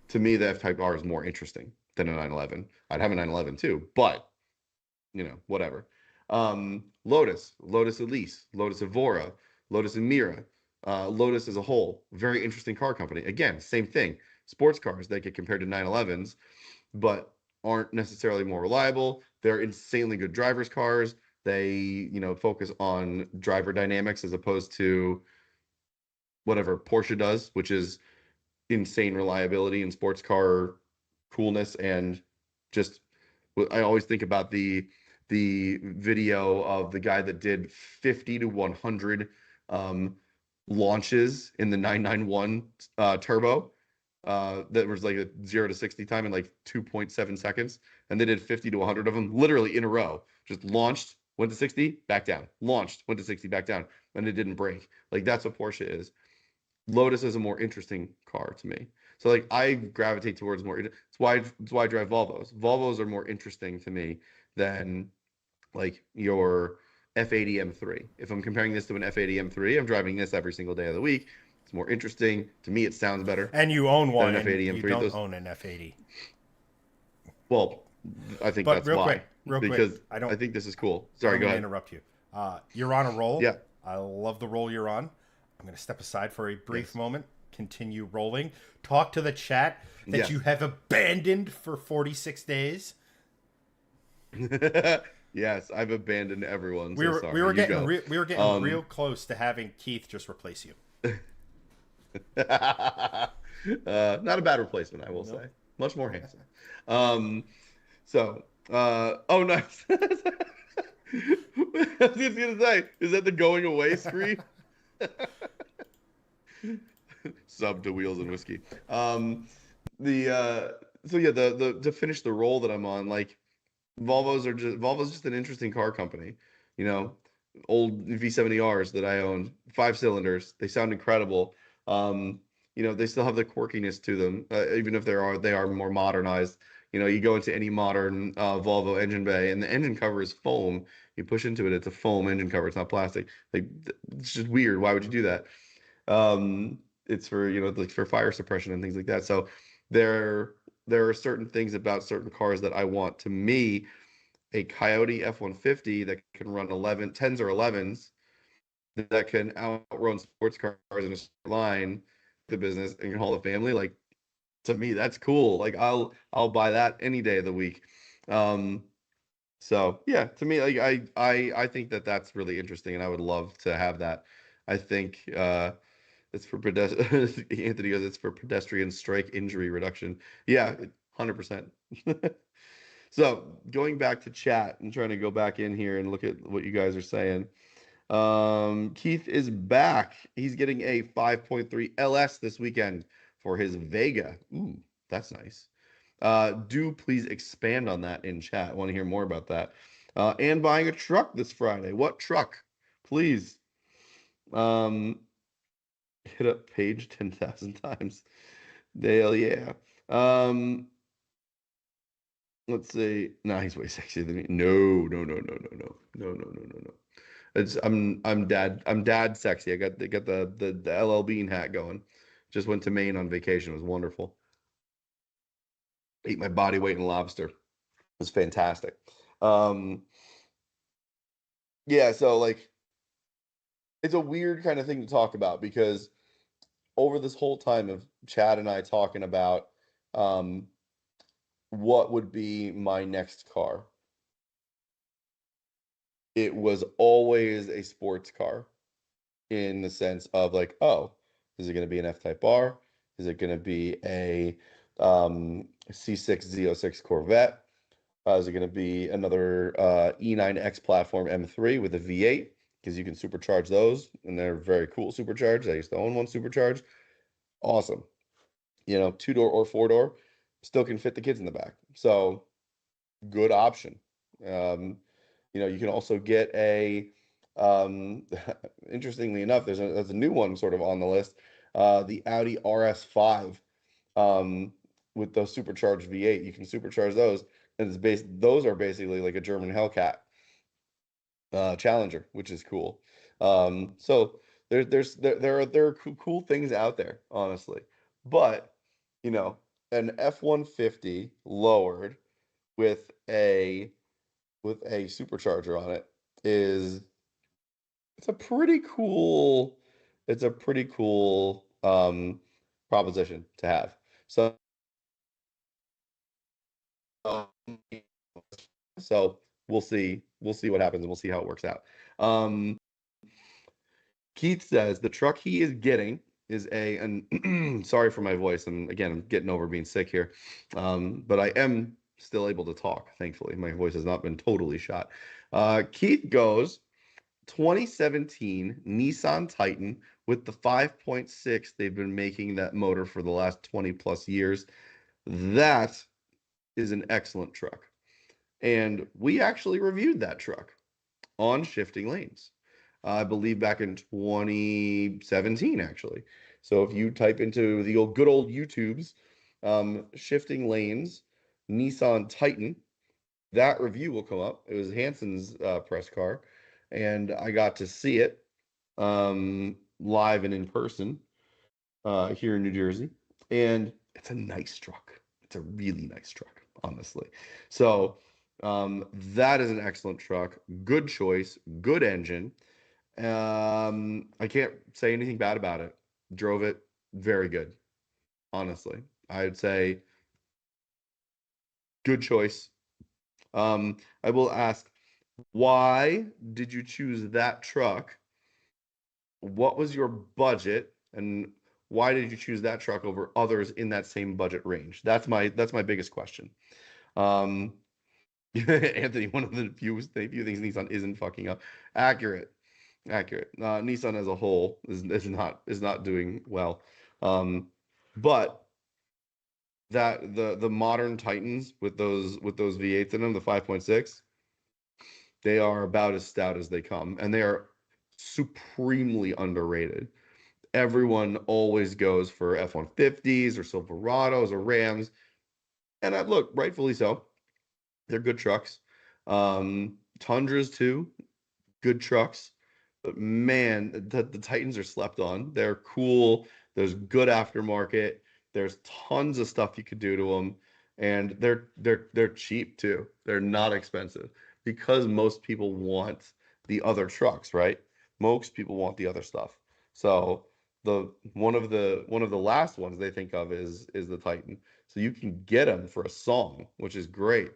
A: To me, the F-Type R is more interesting than a 911. I'd have a 911 too, but whatever. Lotus Elise, Lotus Evora, Lotus Emira, Lotus as a whole, very interesting car company. Again, same thing. Sports cars that get compared to 911s, but aren't necessarily more reliable. They're insanely good drivers' cars. They, focus on driver dynamics as opposed to whatever Porsche does, which is insane reliability and sports car coolness. And just, I always think about the video of the guy that did 50 to 100 launches in the 991 turbo. That was like a 0 to 60 time in like 2.7 seconds, and they did 50 to 100 of them literally in a row. Just launched, Went to 60, back down. Launched, went to 60, back down, and it didn't break. Like that's what Porsche is. Lotus is a more interesting car to me. So like I gravitate towards more. It's why I drive Volvos. Volvos are more interesting to me than like your F80 M3. If I'm comparing this to an F80 M3, I'm driving this every single day of the week. It's more interesting to me. It sounds better.
B: And you own
A: than
B: one,
A: an
B: and
A: F80
B: you
A: M3.
B: don't own an F80.
A: Well, I think
B: But
A: that's why.
B: real quick,
A: Because I think this is cool.
B: I
A: Sorry,
B: don't
A: go
B: mean to
A: ahead.
B: interrupt you. You're on a roll.
A: Yeah.
B: I love the roll you're on. I'm going to step aside for a brief
A: Yes.
B: moment. Continue rolling. Talk to the chat that
A: Yes.
B: you have abandoned for 46 days.
A: Yes, I've abandoned everyone.
B: We
A: So
B: were
A: sorry.
B: we were
A: You
B: getting
A: go.
B: we were getting real close to having Keith just replace you.
A: Not a bad replacement, I will
B: Nope.
A: say. Much more handsome. Um, oh, nice. I was just gonna say, is that the going away screen? Sub to Wheels and Whiskey. So yeah, the to finish the role that I'm on, like Volvo's just an interesting car company. You know, old V70Rs that I owned, 5 cylinders. They sound incredible. They still have the quirkiness to them, even if they are more modernized. You go into any modern Volvo engine bay, and the engine cover is foam. You push into it, it's a foam engine cover. It's not plastic. Like it's just weird. Why would you do that? It's for like for fire suppression and things like that. So there there are certain things about certain cars that I want. To me, a Coyote F-150 that can run 10s or 11s that can outrun sports cars in a straight line, the business, and can haul the family. Like to me, that's cool. Like I'll buy that any day of the week. Um, so yeah, to me, like I think that that's really interesting, and I would love to have that. I think it's for Anthony goes, it's for pedestrian strike injury reduction. Yeah, 100%. So going back to chat and trying to go back in here and look at what you guys are saying. Keith is back. He's getting a 5.3 LS this weekend for his Vega. Ooh, that's nice. Do please expand on that in chat. I want to hear more about that. And buying a truck this Friday. What truck? Please. Hit up page 10,000 times. Dale, yeah. Let's see. Nah, he's way sexier than me. No, no, no, no, no, no, no, no, no, no, no. I'm dad sexy. I got the LL Bean hat going. Just went to Maine on vacation. It was wonderful. Ate my body weight in lobster. It was fantastic. Um, yeah, so like it's a weird kind of thing to talk about because over this whole time of Chad and I talking about um what would be my next car, it was always a sports car in the sense of like, oh, is it going to be an F-Type R? Is it going to be a C6 Z06 Corvette? Is it going to be another E9X platform M3 with a V8? Because you can supercharge those, and they're very cool supercharged. I used to own one supercharged. Awesome. 2-door or 4-door, still can fit the kids in the back. So good option. You can also get a interestingly enough, there's a new one sort of on the list, the Audi RS5 with those supercharged V8. You can supercharge those, and those are basically like a German Hellcat Challenger, which is cool. So there are cool things out there, honestly. But an F-150 lowered with a supercharger on it is it's a pretty cool proposition to have. So so we'll see what happens, and we'll see how it works out. Keith says the truck he is getting is and sorry for my voice, and again I'm getting over being sick here, but I am still able to talk, thankfully. My voice has not been totally shot. Keith goes 2017 Nissan Titan with the 5.6. They've been making that motor for the last 20 plus years. That is an excellent truck. And we actually reviewed that truck. on shifting lanes. I believe back in 2017, actually. So if you type into the old good old YouTubes, shifting lanes, Nissan Titan, that review will come up. It was Hanson's press car, and I got to see it live and in person here in New Jersey, and it's a nice truck. It's a really nice truck, honestly. So that is an excellent truck. Good choice. Good engine. I can't say anything bad about it. Drove it very good, honestly. I'd say good choice. I will ask, why did you choose that truck? What was your budget, and why did you choose that truck over others in that same budget range? That's my biggest question. Um, Anthony, one of the few things Nissan isn't fucking up. Accurate, accurate. Nissan as a whole is not doing well. Um, but that the modern Titans with those V8s in them, the 5.6, they are about as stout as they come, and they are supremely underrated. Everyone always goes for F-150s or Silverados or Rams, and look, rightfully so. They're good trucks. Tundras too, good trucks. But man, the Titans are slept on. They're cool. There's good aftermarket. There's tons of stuff you could do to them, and they're cheap too. They're not expensive because most people want the other trucks, right? Most people want the other stuff. So one of the last ones they think of is the Titan. So you can get them for a song, which is great.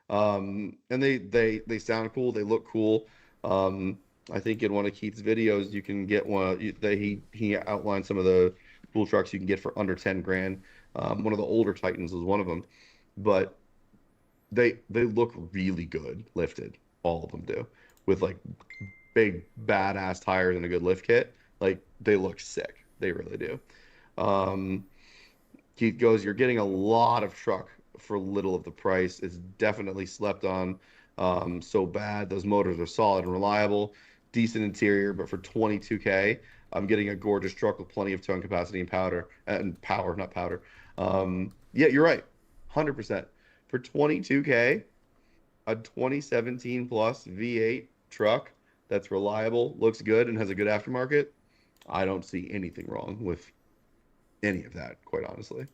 A: And they sound cool, they look cool. Um, I think in one of Keith's videos, you can get one that he outlined some of the cool trucks you can get for under 10 grand. One of the older Titans was one of them, but they look really good lifted. All of them do, with like big badass tires and a good lift kit. Like they look sick. They really do. Um, Keith goes, you're getting a lot of truck for little of the price. It's definitely slept on so bad. Those motors are solid and reliable, decent interior, but for 22K, I'm getting a gorgeous truck with plenty of towing capacity and power, not powder. Yeah, you're right. 100%. For 22K, a 2017 plus V8 truck that's reliable, looks good, and has a good aftermarket, I don't see anything wrong with any of that, quite honestly.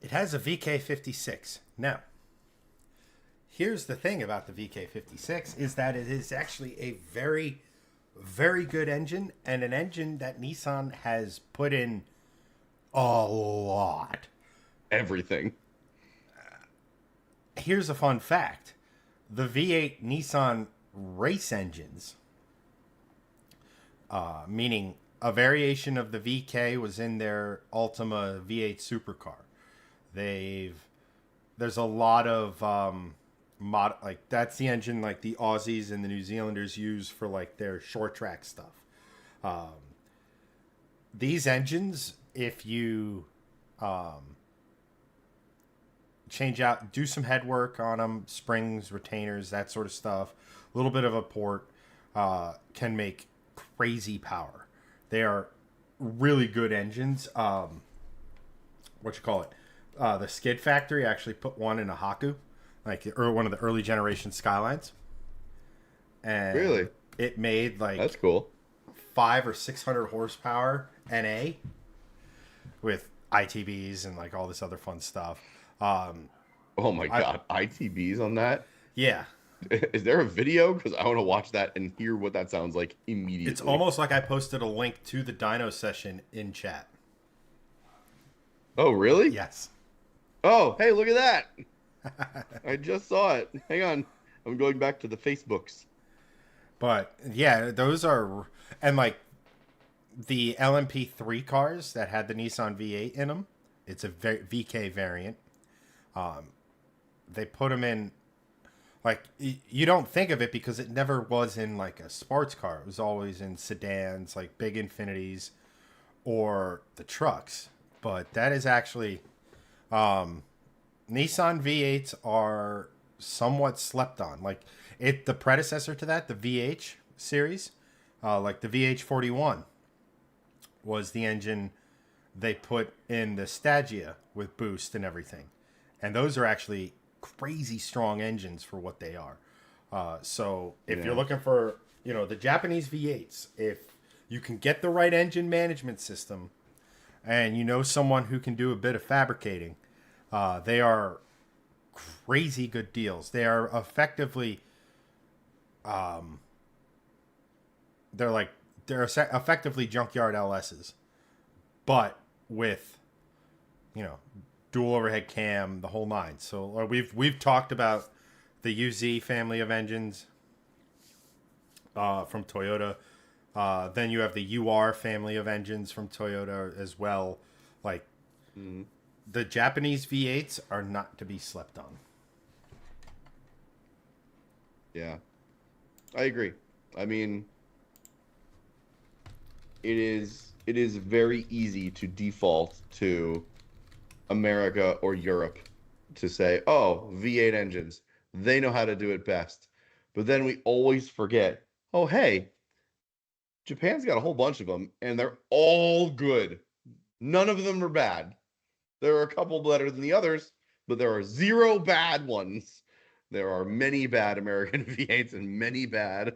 B: It has a VK56. Now, here's the thing about the VK56 is that it is actually a very, very good engine, and an engine that Nissan has put in a lot.
A: Everything.
B: Here's a fun fact. The V8 Nissan race engines, meaning a variation of the VK was in their Ultima V8 supercar. They've there's a lot of like that's the engine like the Aussies and the New Zealanders use for like their short track stuff. These engines, if you change out, do some head work on them, springs, retainers, that sort of stuff, a little bit of a port, can make crazy power. They are really good engines. What you call it? The Skid Factory actually put one in a Haku, like one of the early generation Skylines, and
A: Really?
B: it made
A: That's
B: like
A: cool.
B: 500 or 600 horsepower NA with ITBs and like all this other fun stuff.
A: Oh my
B: I
A: God. ITBs on that?
B: Yeah,
A: Is there a video? Because I want to watch that and hear what that sounds like
B: it's
A: immediately.
B: almost like I posted a link to the dyno session in chat.
A: Oh, really?
B: Yes.
A: Oh, hey, look at that. I just saw it. Hang on. I'm going back to the Facebooks.
B: But yeah, those are, and like the LMP3 cars that had the Nissan V8 in them. It's a VK variant. They put them in like you don't think of it because it never was in like a sports car. It was always in sedans, like big Infinities or the trucks. But that is actually Nissan V8s are somewhat slept on. Like The predecessor to that, the VH series, like the VH41, was the engine they put in the Stagia with boost and everything, and those are actually crazy strong engines for what they are. So if you're looking for, the Japanese V8s, if you can get the right engine management system, and someone who can do a bit of fabricating, they are crazy good deals. They are effectively, they're effectively junkyard LSs, but with, dual overhead cam, the whole nine. So we've talked about the UZ family of engines from Toyota. Then you have the UR family of engines from Toyota as well. Like, the Japanese V8s are not to be slept on.
A: Yeah, I agree. I mean, it is very easy to default to America or Europe to say, oh, V8 engines, they know how to do it best. But then we always forget, oh, hey, Japan's got a whole bunch of them, and they're all good. None of them are bad. There are a couple better than the others, but there are zero bad ones. There are many bad American V8s and many bad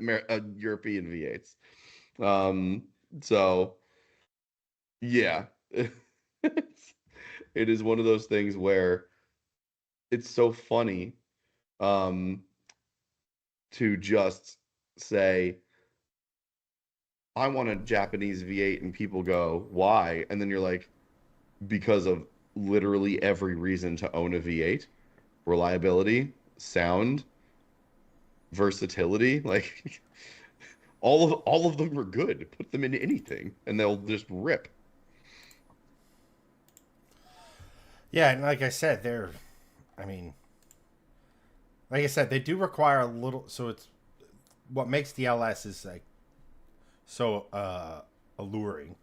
A: European V8s. So, yeah. It is one of those things where it's so funny to just say, I want a Japanese V8, and people go, why? And then you're like, because of literally every reason to own a V8: reliability, sound, versatility. Like, all of them are good. Put them in anything and they'll just rip.
B: Yeah, and like I said, they do require a little. So it's what makes the LS is like so alluring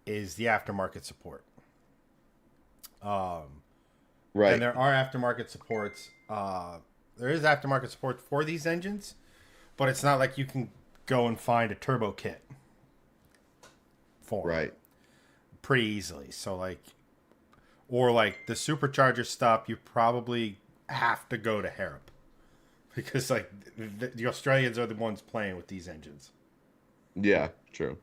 B: is the aftermarket support.
A: Right.
B: And there are aftermarket supports. There is aftermarket support for these engines, but it's not like you can go and find a turbo kit for
A: right.
B: pretty easily. So or the supercharger stuff, you probably have to go to Harrop because the Australians are the ones playing with these engines.
A: Yeah, true.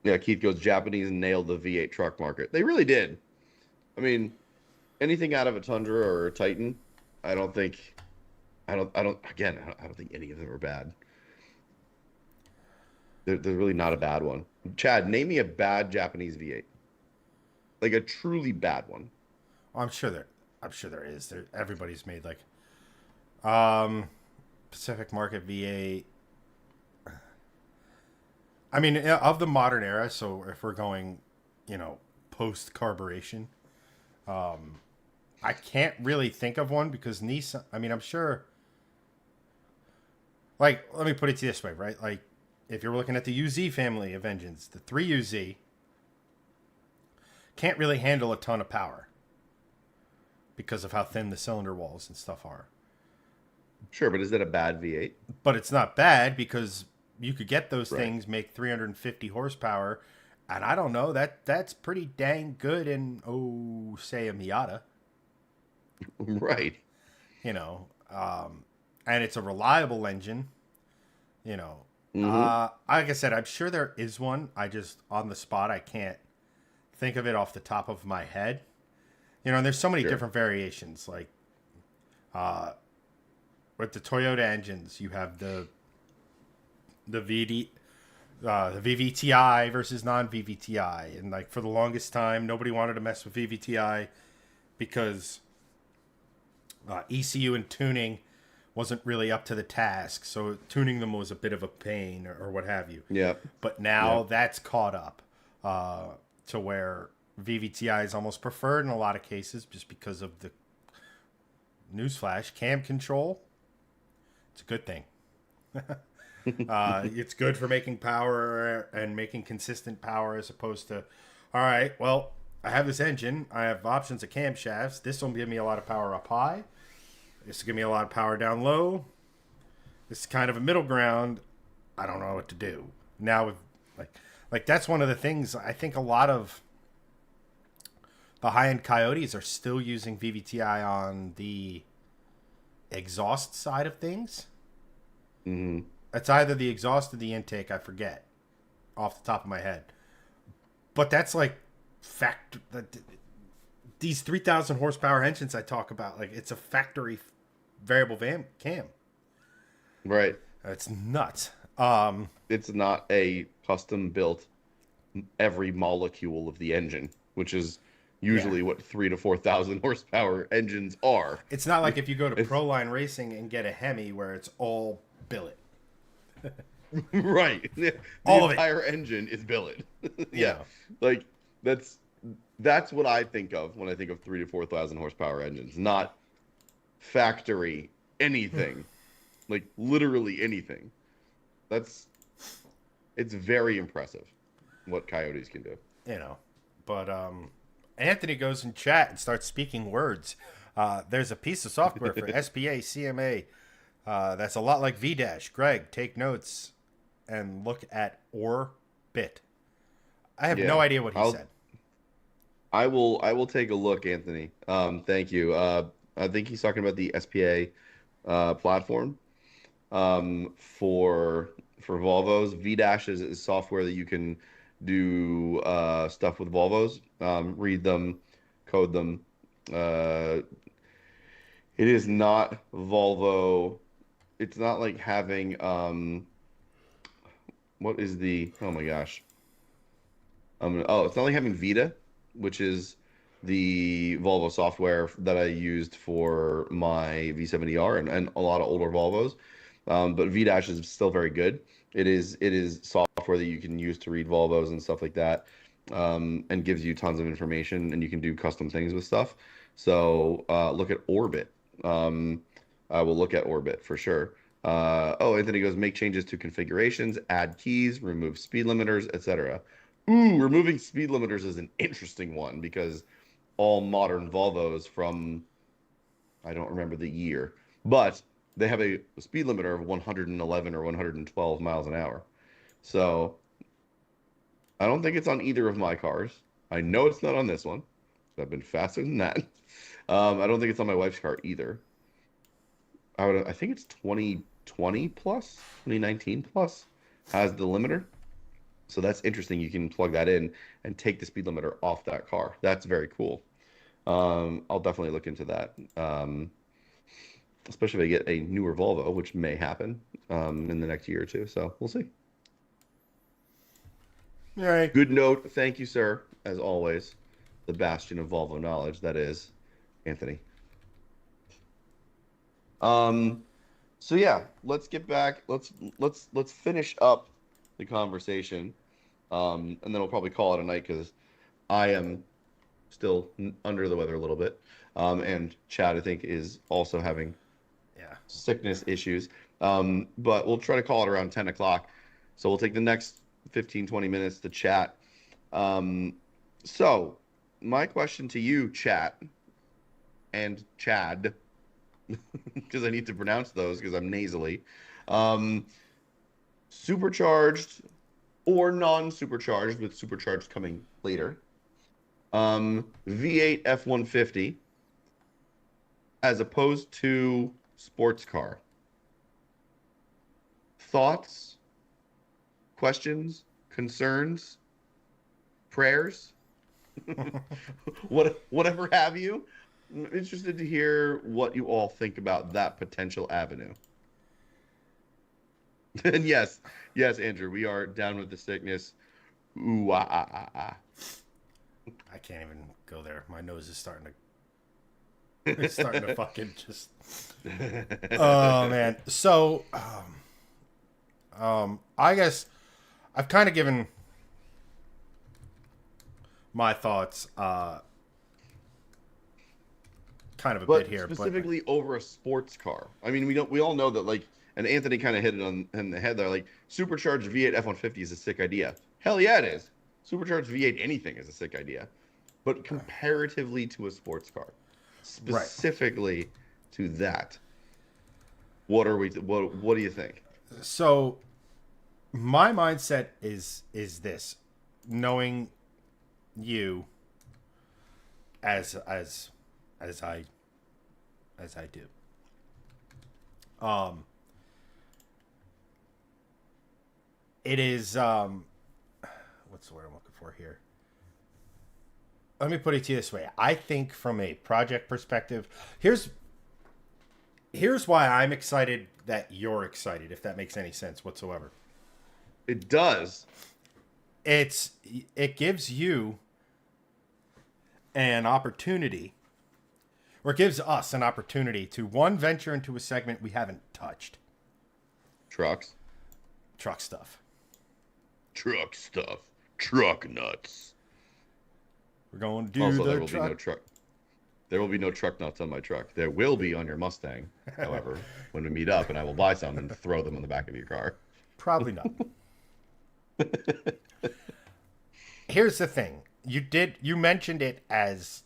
A: Yeah, Keith goes, Japanese nailed the V8 truck market. They really did. I mean, anything out of a Tundra or a Titan, I don't think any of them are bad. They're really not a bad one. Chad, name me a bad Japanese V8. Like a truly bad one.
B: I'm sure there is. Everybody's made Pacific Market V8. I mean, of the modern era, so if we're going, post carburation, I can't really think of one because Nissan. I mean, I'm sure. Let me put it this way, right? Like, if you're looking at the UZ family of engines, the 3UZ can't really handle a ton of power because of how thin the cylinder walls and stuff are.
A: Sure, but is that a bad V8?
B: But it's not bad because you could get those things, make 350 horsepower, and I don't know, that's pretty dang good in, say a Miata.
A: Right.
B: And it's a reliable engine, like I said, I'm sure there is one. I just, on the spot, I can't think of it off the top of my head. And there's so many different variations. Like, with the Toyota engines, you have the VVTi versus non-VVTi, and for the longest time, nobody wanted to mess with VVTi because ECU and tuning wasn't really up to the task, so tuning them was a bit of a pain or what have you.
A: Yeah.
B: But now that's caught up to where VVTi is almost preferred in a lot of cases just because of the newsflash cam control. It's a good thing. It's good for making power and making consistent power as opposed to, all right, well, I have this engine. I have options of camshafts. This will give me a lot of power up high. This is giving me a lot of power down low. It's kind of a middle ground. I don't know what to do now. With like that's one of the things I think a lot of the high end Coyotes are still using VVTi on the exhaust side of things.
A: Mm-hmm.
B: It's either the exhaust or the intake. I forget off the top of my head, but that's like these 3,000 horsepower engines I talk about. Like it's a factory variable cam.
A: Right.
B: It's nuts.
A: It's not a custom built every molecule of the engine, which is usually what 3,000 to 4,000 horsepower engines are.
B: It's not like if you go to Proline Racing and get a Hemi where it's all billet.
A: Right. The
B: all
A: entire engine is billet.
B: Yeah.
A: Like that's what I think of when I think of 3,000 to 4,000 horsepower engines, not factory anything. Like literally anything. It's very impressive what Coyotes can do.
B: But Anthony goes in chat and starts speaking words. There's a piece of software for SPA CMA that's a lot like VDash. Greg, take notes and look at Orbit. I have no idea what he said.
A: I will take a look, Anthony. Thank you. I think he's talking about the SPA platform for Volvos. VDash is software that you can do stuff with Volvos, read them, code them. It is not Volvo. It's not like having what is the oh my gosh. It's not like having Vita, which is the Volvo software that I used for my V70R and a lot of older Volvos. But VDash is still very good. It is software that you can use to read Volvos and stuff like that, and gives you tons of information, and you can do custom things with stuff. So look at Orbit. I will look at Orbit for sure. Anthony goes, make changes to configurations, add keys, remove speed limiters, etc. Ooh, removing speed limiters is an interesting one because all modern Volvos from, I don't remember the year, but they have a speed limiter of 111 or 112 miles an hour. So I don't think it's on either of my cars. I know it's not on this one. I've been faster than that. I don't think it's on my wife's car either. I think it's 2020 plus, 2019 plus has the limiter. So that's interesting. You can plug that in and take the speed limiter off that car. That's very cool. I'll definitely look into that. Especially if I get a newer Volvo, which may happen in the next year or two. So we'll see.
B: All right.
A: Good note. Thank you, sir. As always, the bastion of Volvo knowledge. That is Anthony. So yeah, let's get back. Let's finish up the conversation, and then we'll probably call it a night because I am still under the weather a little bit, and Chad I think is also having sickness issues. But we'll try to call it around 10 o'clock. So we'll take the next 15-20 minutes to chat. So my question to you, chat and Chad, because I need to pronounce those because I'm nasally. Supercharged or non-supercharged, with supercharged coming later. V8 F-150 as opposed to sports car. Thoughts, questions, concerns, prayers, whatever have you. I'm interested to hear what you all think about that potential avenue. And yes, Andrew, we are down with the sickness. Ooh, ah, ah, ah, ah.
B: I can't even go there. My nose is starting to fucking just. Oh man. So, I guess I've kind of given my thoughts, kind of a bit here,
A: specifically over a sports car. I mean, we all know that, like, and Anthony kind of hit it on the head there. Like, supercharged V8 F-150 is a sick idea. Hell yeah, it is. Supercharged V8 anything is a sick idea, but comparatively to a sports car, specifically to that, what do you think?
B: So my mindset is this, knowing you as as I as I do. It is what's the word I'm looking for here? Let me put it to you this way. I think from a project perspective, here's why I'm excited that you're excited, if that makes any sense whatsoever.
A: It does.
B: It gives you an opportunity, or it gives us an opportunity to, one, venture into a segment we haven't touched.
A: Trucks.
B: Truck stuff.
A: Truck stuff. Truck nuts.
B: We're going to do
A: also,
B: the
A: there will
B: truck.
A: be no truck. There will be no truck nuts on my truck. There will be on your Mustang, however, when we meet up, and I will buy some and throw them on the back of your car.
B: Probably not. Here's the thing. You mentioned it as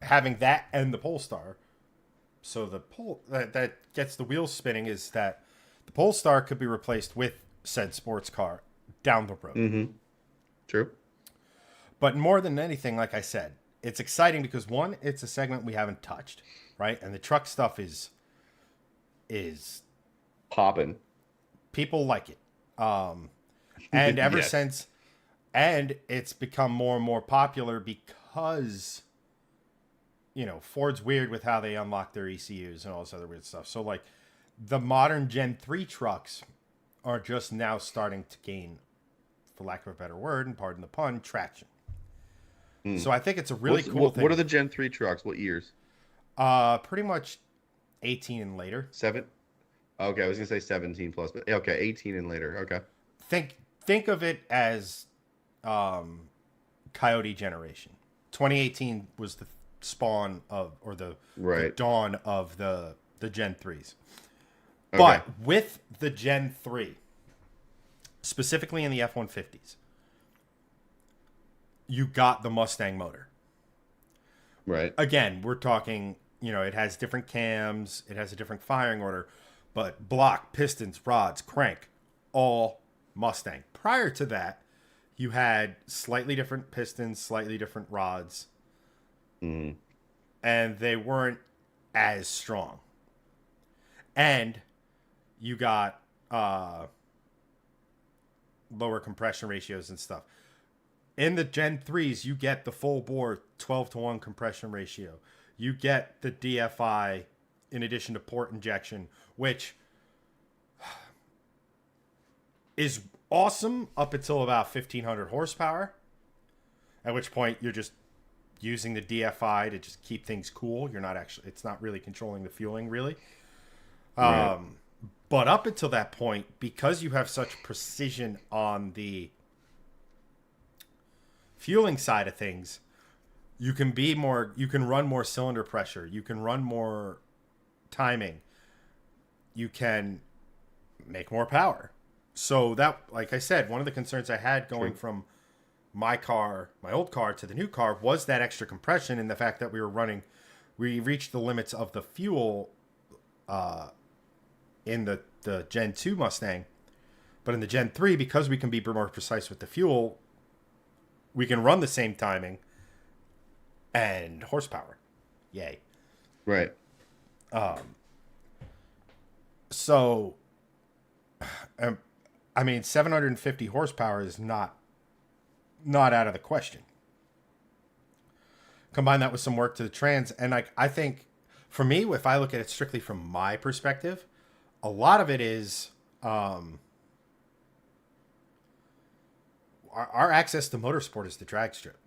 B: having that and the Polestar. So the that gets the wheels spinning is that the Polestar could be replaced with said sports car down the road.
A: Mm-hmm. True.
B: But more than anything, like I said, it's exciting because, one, it's a segment we haven't touched, right? And the truck stuff is
A: popping.
B: People like it. And ever
A: Yes.
B: since, and it's become more and more popular because, Ford's weird with how they unlock their ECUs and all this other weird stuff. So, like, the modern Gen 3 trucks are just now starting to gain, for lack of a better word, and pardon the pun, traction. So I think it's a really cool thing.
A: What are the Gen 3 trucks? What years?
B: Pretty much 18 and later.
A: Okay, I was going to say 17 plus, but okay, 18 and later. Okay.
B: Think of it as Coyote generation. 2018 was the spawn of, or the dawn of the Gen 3s. Okay. But with the Gen 3, specifically in the F-150s, you got the Mustang motor.
A: Right.
B: Again, we're talking, it has different cams, it has a different firing order, but block, pistons, rods, crank, all Mustang. Prior to that, you had slightly different pistons, slightly different rods, and they weren't as strong. And you got lower compression ratios and stuff. In the Gen 3s, you get the full bore 12-to-1 compression ratio. You get the DFI in addition to port injection, which is awesome up until about 1,500 horsepower, at which point you're just using the DFI to just keep things cool. It's not really controlling the fueling, really. Right. But up until that point, because you have such precision on the fueling side of things, you can run more cylinder pressure, you can run more timing, you can make more power. So that, like I said, one of the concerns I had going from my old car to the new car was that extra compression, and the fact that we reached the limits of the fuel in the Gen 2 Mustang. But in the Gen 3, because we can be more precise with the fuel, we can run the same timing and horsepower. Yay.
A: Right.
B: So, 750 horsepower is not out of the question. Combine that with some work to the trans, and I think, for me, if I look at it strictly from my perspective, a lot of it is our access to motorsport is the drag strip.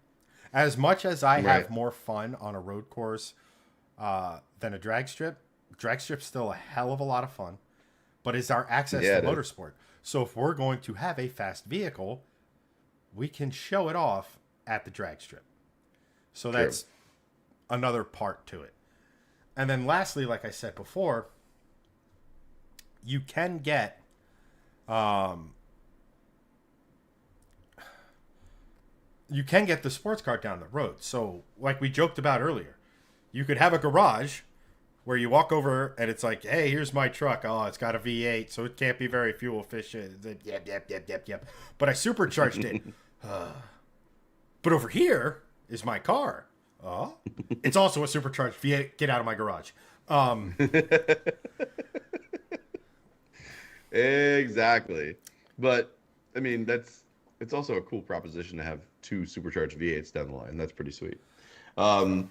B: As much as I have more fun on a road course than a drag strip's still a hell of a lot of fun, but is our access to motorsport. So if we're going to have a fast vehicle, we can show it off at the drag strip. So that's another part to it. And then lastly, like I said before, you can get the sports car down the road. So like we joked about earlier, you could have a garage where you walk over and it's like, hey, here's my truck. Oh, it's got a V8, so it can't be very fuel efficient. Yep. But I supercharged it. But over here is my car. Oh, it's also a supercharged V8. Get out of my garage.
A: Exactly. But I mean, it's also a cool proposition to have two supercharged V8s down the line. That's pretty sweet. Um,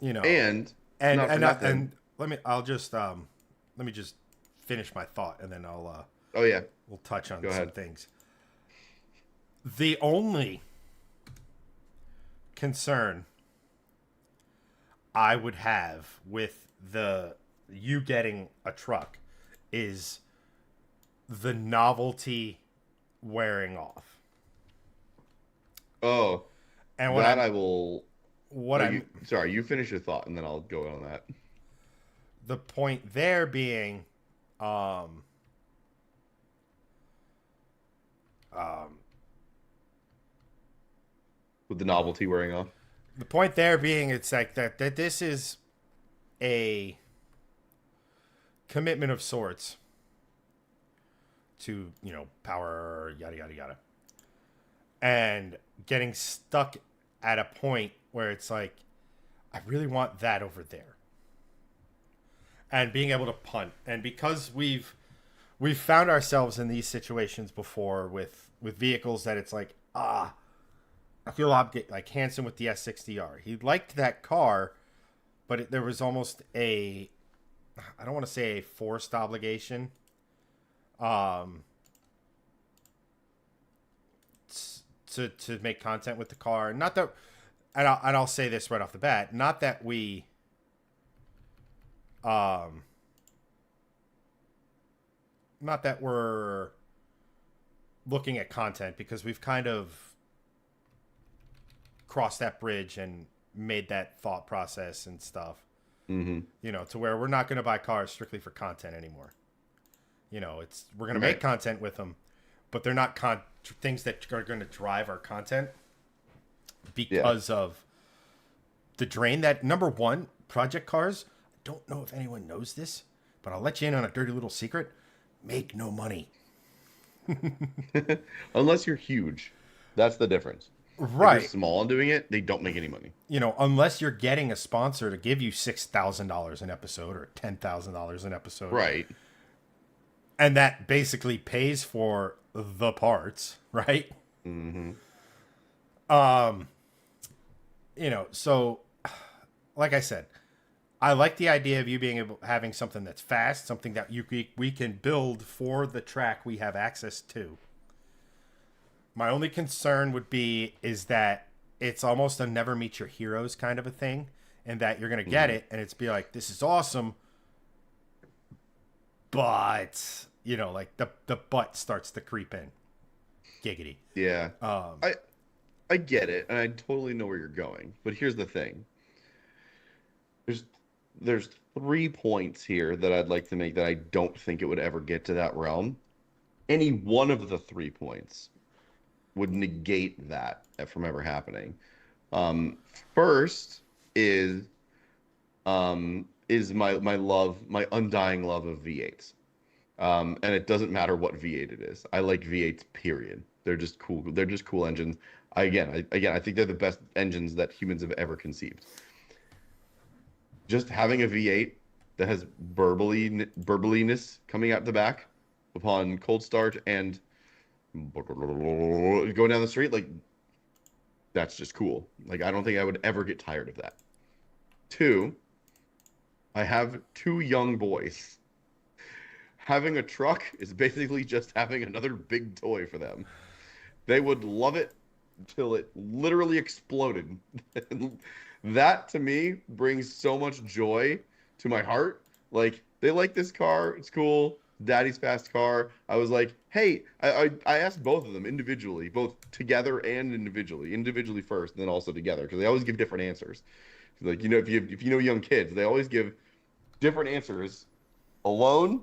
B: you know,
A: and
B: and
A: not for
B: and
A: nothing.
B: and let me just finish my thought, and then
A: Oh yeah,
B: we'll touch on
A: go
B: some
A: ahead.
B: things. The only concern I would have with the you getting a truck is the novelty wearing off.
A: Oh,
B: And what
A: that
B: I'm
A: I will.
B: what
A: Oh,
B: I'm
A: sorry. You finish your thought, and then I'll go on that.
B: the point there being um um
A: With the novelty wearing off.
B: the point there being it's like that this is a commitment of sorts to, power, yada yada yada, and getting stuck at a point where it's like, I really want that over there, and being able to punt. And because we've found ourselves in these situations before with vehicles that it's like, I feel like Hanson with the S60R. He liked that car, but there was almost I don't want to say a forced obligation, um, to make content with the car. Not that, and I'll say this right off the bat, not that um, not that we're looking at content, because we've kind of crossed that bridge and made that thought process and stuff.
A: Mm-hmm.
B: To where we're not going to buy cars strictly for content anymore. We're going to make
A: Right.
B: content with them, but they're not things that are going to drive our content
A: Yeah.
B: because of the drain. That, number one, project cars, I don't know if anyone knows this, but I'll let you in on a dirty little secret: make no money.
A: Unless you're huge, that's the difference. If you're
B: Right.
A: small and doing it, they don't make any money.
B: Unless you're getting a sponsor to give you $6,000 an episode or $10,000 an episode,
A: Right.
B: and that basically pays for the parts, right?
A: Mm-hmm.
B: So like I said, I like the idea of you having something that's fast, something that we can build for the track we have access to. My only concern would be is that it's almost a never meet your heroes kind of a thing, and that you're going to get
A: Mm-hmm.
B: it and it's be like, this is awesome, but like the butt starts to creep in. Giggity.
A: Yeah.
B: Um,
A: I get it, and I totally know where you're going. But here's the thing. There's there's 3 points here that I'd like to make that I don't think it would ever get to that realm. Any one of the 3 points would negate that from ever happening. Um, First is my undying love of V8s. And it doesn't matter what V8 it is. I like V8s, period. They're just cool. They're just cool engines. I think they're the best engines that humans have ever conceived. Just having a V8 that has burbeliness coming out the back upon cold start and going down the street, like, that's just cool. Like, I don't think I would ever get tired of that. Two, I have two young boys. Having a truck is basically just having another big toy for them. They would love it until it literally exploded. That to me brings so much joy to my heart. Like, they like this car, it's cool. Daddy's fast car. I was like, hey, I asked both of them individually, both together and individually. Individually first, and then also together, because they always give different answers. Like, if you know young kids, they always give different answers alone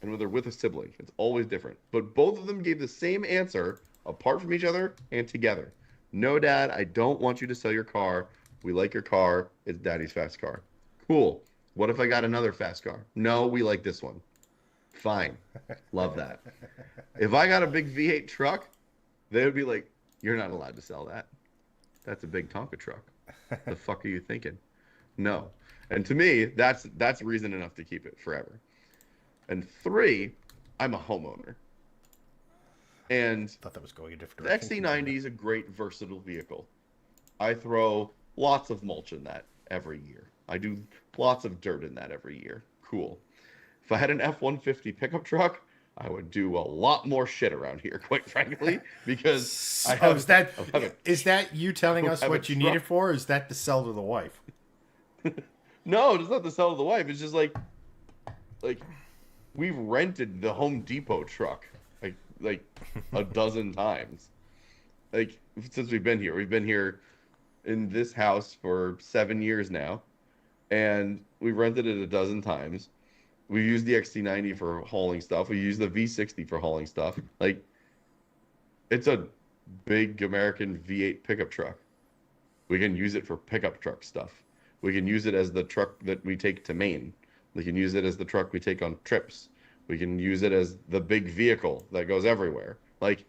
A: and when they're with a sibling. It's always different. But both of them gave the same answer apart from each other and together. No, Dad, I don't want you to sell your car. We like your car. It's Daddy's fast car. Cool. What if I got another fast car? No, we like this one. Fine. Love that. If I got a big V8 truck, they would be like, you're not allowed to sell that. That's a big Tonka truck. The fuck are you thinking? No. And to me, that's reason enough to keep it forever. And 3, I'm a homeowner. And
B: I thought that was going a different
A: the
B: direction.
A: XC90 is a great versatile vehicle. I throw lots of mulch in that every year. I do lots of dirt in that every year. Cool. If I had an F-150 pickup truck, I would do a lot more shit around here, quite frankly, because I have.
B: Is that you telling us what you need it for? Or is that to sell to the wife?
A: No, it's not to sell to the wife. It's just like we've rented the Home Depot truck like a dozen times. Like since we've been here. We've been here in this house for 7 years now, and we've rented it a dozen times. We use the XC90 for hauling stuff. We use the V60 for hauling stuff. Like, it's a big American V8 pickup truck. We can use it for pickup truck stuff. We can use it as the truck that we take to Maine. We can use it as the truck we take on trips. We can use it as the big vehicle that goes everywhere. Like,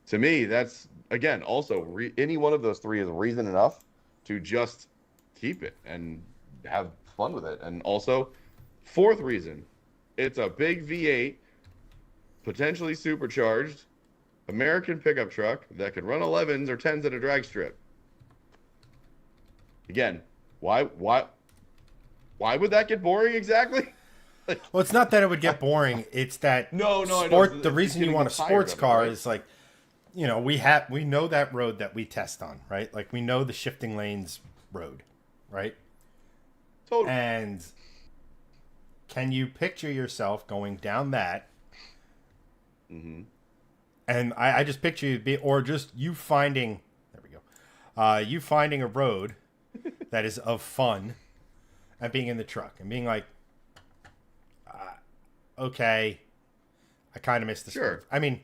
A: to me, that's, again, also, any one of those 3 is reason enough to just keep it and have fun with it. And also, 4th reason, it's a big V8, potentially supercharged, American pickup truck that can run 11s or 10s at a drag strip. Again, why would that get boring exactly?
B: Well, it's not that it would get boring. It's that
A: no.
B: The reason you want a sports car is like, you know, we know that road that we test on, right? Like we know the shifting lanes road, right?
A: Totally.
B: And can you picture yourself going down that?
A: Mm-hmm.
B: And I just picture you or just you finding, there we go, you finding a road that is of fun and being in the truck and being like, okay, I kind of missed the
A: Sure.
B: I mean,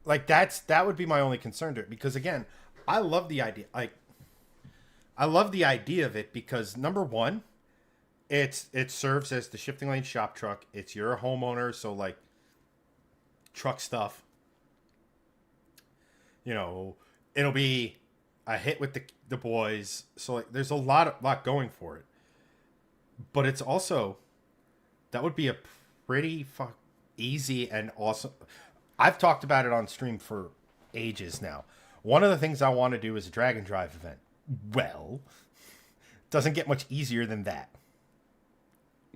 B: like that would be my only concern to it because again, I love the idea. Like, I love the idea of it because number one, it serves as the shifting lane shop truck. It's your homeowner, so like truck stuff. You know, it'll be a hit with the boys. So like, there's a lot going for it. But it's also that would be a pretty easy and awesome. I've talked about it on stream for ages now. One of the things I want to do is a drag and drive event. Well, doesn't get much easier than that.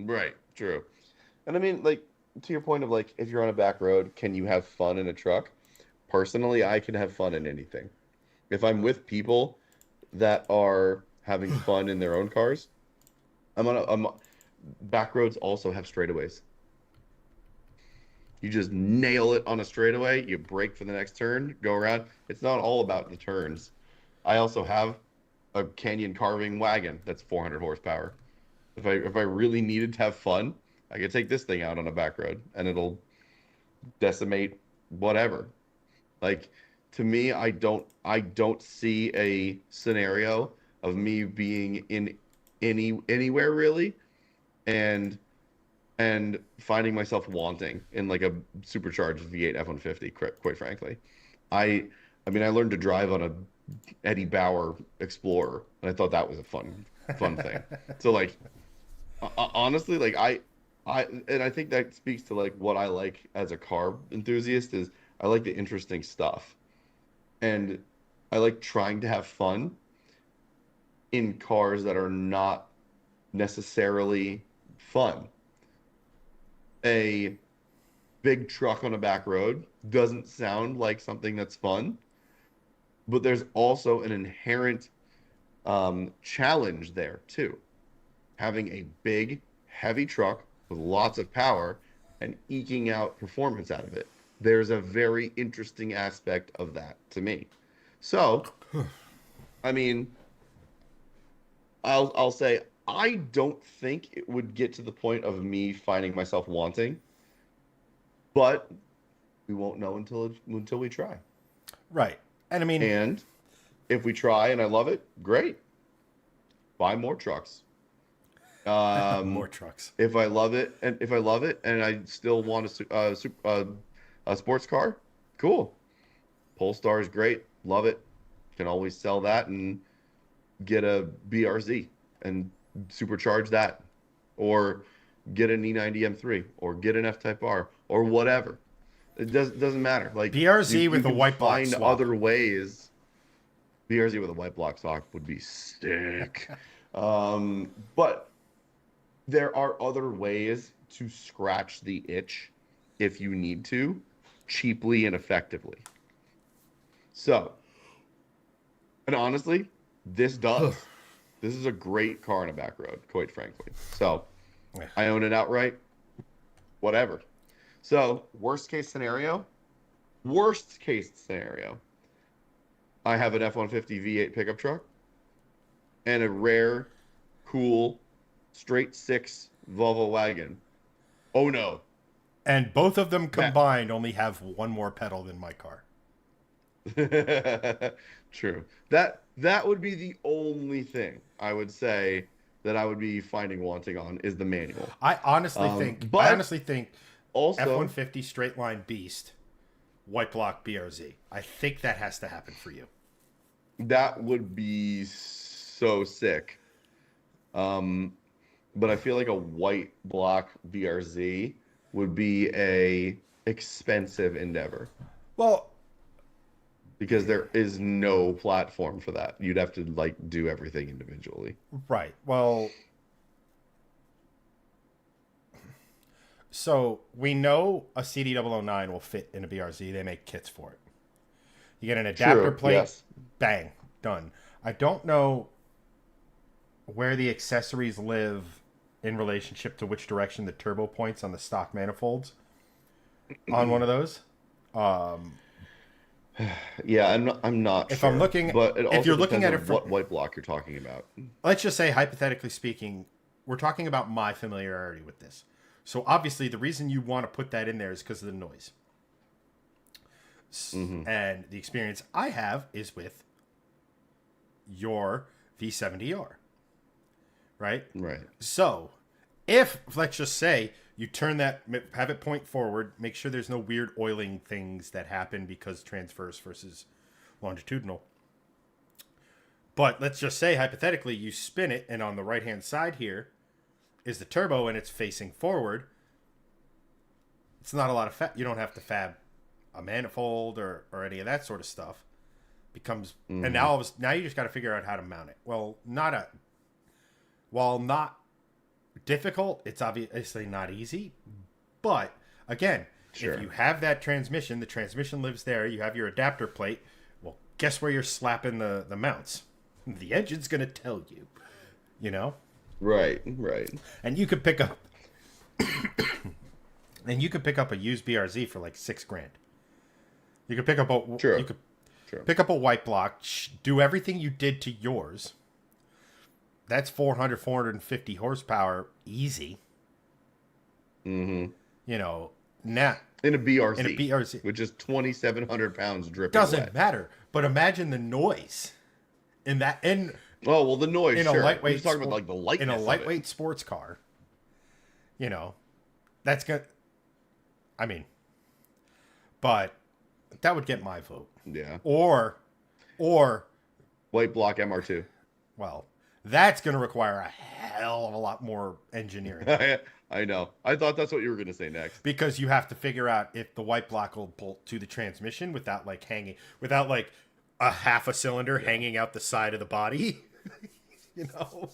A: Right, true. And I mean, like, to your point of, like, if you're on a back road, can you have fun in a truck? Personally, I can have fun in anything. If I'm with people that are having fun in their own cars, back roads also have straightaways. You just nail it on a straightaway, you brake for the next turn, go around. It's not all about the turns. I also have a canyon carving wagon that's 400 horsepower. If I really needed to have fun, I could take this thing out on a back road and it'll decimate whatever. Like, to me, I don't see a scenario of me being in anywhere really and finding myself wanting in like a supercharged V8 F-150, quite frankly. I mean, I learned to drive on a Eddie Bauer Explorer, and I thought that was a fun thing. So like, honestly, like and I think that speaks to like what I like as a car enthusiast is I like the interesting stuff, and I like trying to have fun in cars that are not necessarily fun. A big truck on a back road doesn't sound like something that's fun, but there's also an inherent challenge there too. Having a big, heavy truck with lots of power and eking out performance out of it. There's a very interesting aspect of that to me. So, I mean, I'll say I don't think it would get to the point of me finding myself wanting, but we won't know until we try.
B: Right. And I mean,
A: and if we try and I love it, great. Buy more trucks. Um,
B: More trucks.
A: if I love it, and I still want a sports car, cool. Polestar is great. Love it. Can always sell that and get a BRZ and supercharge that, or get an E90 M3, or get an F-Type R, or whatever. It doesn't matter. Like
B: BRZ
A: you
B: with a
A: can
B: white block
A: find
B: swap.
A: other ways. BRZ with a white block stock would be sick. But there are other ways to scratch the itch if you need to, cheaply and effectively. So, and honestly, this does. This is a great car on a back road, quite frankly. So,
B: Yeah.
A: I own it outright. Whatever. So, worst case scenario, I have an F-150 V8 pickup truck and a rare, cool, straight six Volvo wagon. Oh no.
B: And both of them
A: That
B: combined only have one more pedal than my car.
A: True. That would be the only thing I would say that I would be finding wanting on is the manual.
B: I honestly
A: But
B: think
A: also
B: F-150 straight line beast, white block BRZ. I think that has to happen for you.
A: that would be so sick. But I feel like a white block BRZ would be a expensive endeavor
B: Well,
A: because there is no platform for that. You'd have to like do everything individually.
B: right. Well, so we know a CD009 will fit in a BRZ. They make kits for it. You get an adapter
A: True,
B: plate,
A: yes.
B: bang, done. I don't know where the accessories live in relationship to which direction the turbo points on the stock manifolds on one of those.
A: Yeah, I'm not
B: If
A: sure.
B: I'm looking,
A: But it
B: if
A: also
B: you're looking
A: depends
B: at it
A: on
B: from,
A: what white block you're talking about.
B: let's just say hypothetically speaking, we're talking about my familiarity with this. So obviously, the reason you want to put that in there is because of the noise.
A: Mm-hmm.
B: And the experience I have is with your V70R, right?
A: Right.
B: So, if let's just say you turn that, have it point forward, make sure there's no weird oiling things that happen because transverse versus longitudinal. But let's just say hypothetically you spin it, and on the right hand side here is the turbo, and it's facing forward. It's not a lot of fab. You don't have to fab a manifold or any of that sort of stuff. Becomes and now you just got to figure out how to mount it. Well, while not difficult, it's obviously not easy. But again,
A: Sure.
B: if you have that transmission, the transmission lives there. You have your adapter plate. Well, guess where you're slapping the mounts? The engine's gonna tell you. You know.
A: Right. Right.
B: And you could pick up. And you could pick up a used BRZ for like $6,000. You could pick up a
A: True.
B: you could
A: True.
B: pick up a white block, do everything you did to yours. That's 400, 450 horsepower easy.
A: Mm-hmm.
B: You know, now
A: In a BRZ.
B: in a BRZ,
A: Which is 2,700 pounds dripping
B: doesn't
A: wet.
B: matter. But imagine the noise in that
A: Oh well, the noise.
B: in
A: Sure.
B: a lightweight
A: We're just talking about like the lightness
B: in a
A: of it.
B: lightweight sports car. You know, that's gonna. I mean, but that would get my vote.
A: Yeah.
B: Or,
A: White block MR2.
B: well, that's going to require a hell of a lot more engineering
A: I know. I thought that's what you were going to say next.
B: because you have to figure out if the white block will bolt to the transmission without like a half a cylinder hanging out the side of the body. You know,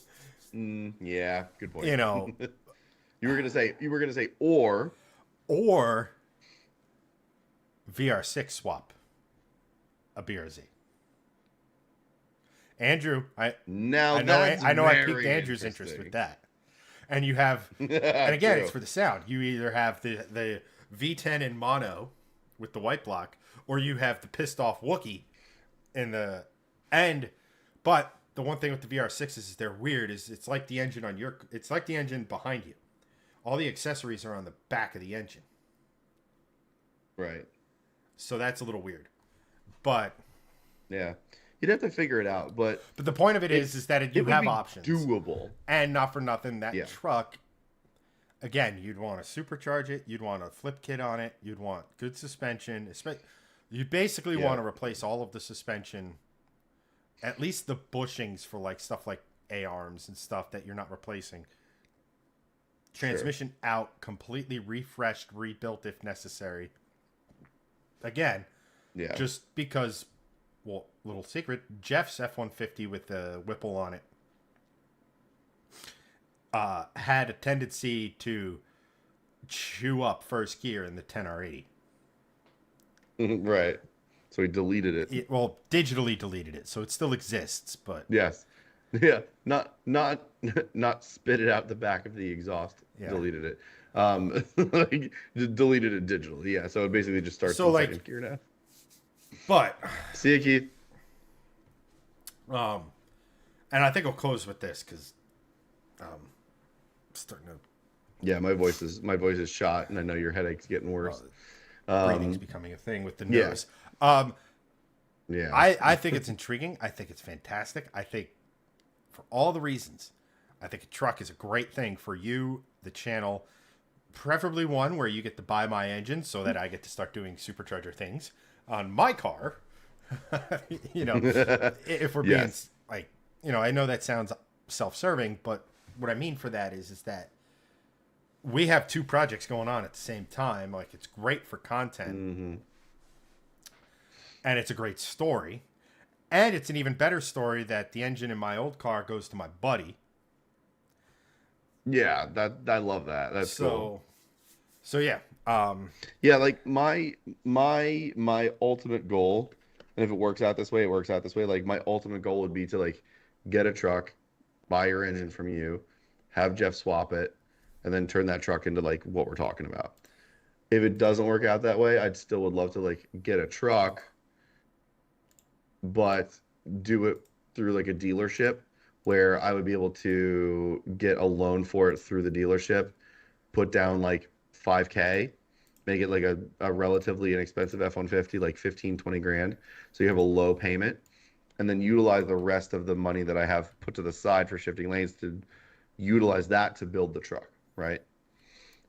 A: Yeah. Good point.
B: you know,
A: You were gonna say or
B: VR6 swap a BRZ. Andrew, I know I piqued Andrew's interest with that. And you have, and again, it's for the sound. You either have the V10 in mono with the white block, or you have the pissed off Wookiee in the end. But the one thing with the VR6 is they're weird. Is it's like the engine it's like the engine behind you. All the accessories are on the back of the engine.
A: Right.
B: So that's a little weird. But
A: Yeah. you'd have to figure it out. But
B: the point of it is that you have options.
A: Doable.
B: And not for nothing, that truck, again, you'd want to supercharge it. You'd want a flip kit on it. You'd want good suspension. You basically want to replace all of the suspension, at least the bushings for like stuff like A-arms and stuff that you're not replacing. Transmission out, completely refreshed, rebuilt if necessary. Again, just because, well, little secret, Jeff's F-150 with the Whipple on it had a tendency to chew up first gear in the 10R80.
A: Right. So he deleted it.
B: Well, digitally deleted it, so it still exists, but
A: yes. Yeah. Not spit it out the back of the exhaust. Yeah. Deleted it. Like, deleted it digitally. Yeah. So it basically just starts in second gear now.
B: But
A: see you, Keith.
B: And I think I'll close with this because starting to.
A: Yeah, my voice is shot, and I know your headache's getting worse.
B: Breathing's becoming a thing with the nose.
A: Yeah.
B: I think it's intriguing. I think it's fantastic. I think for all the reasons, I think a truck is a great thing for you, the channel, preferably one where you get to buy my engine so that I get to start doing supercharger things on my car. You know, if we're being like, you know, I know that sounds self-serving, but what I mean for that is that we have two projects going on at the same time. Like, it's great for content, and it's a great story, and it's an even better story that the engine in my old car goes to my buddy.
A: Yeah, I love that. That's cool.
B: So yeah.
A: Yeah, like my ultimate goal, and if it works out this way, it works out this way. Like, my ultimate goal would be to like get a truck, buy your engine from you, have Jeff swap it, and then turn that truck into like what we're talking about. If it doesn't work out that way, I'd still would love to like get a truck, but do it through like a dealership where I would be able to get a loan for it through the dealership, put down like $5K, make it like a relatively inexpensive F-150, like 15, 20 grand. So you have a low payment, and then utilize the rest of the money that I have put to the side for shifting lanes to utilize that to build the truck, right?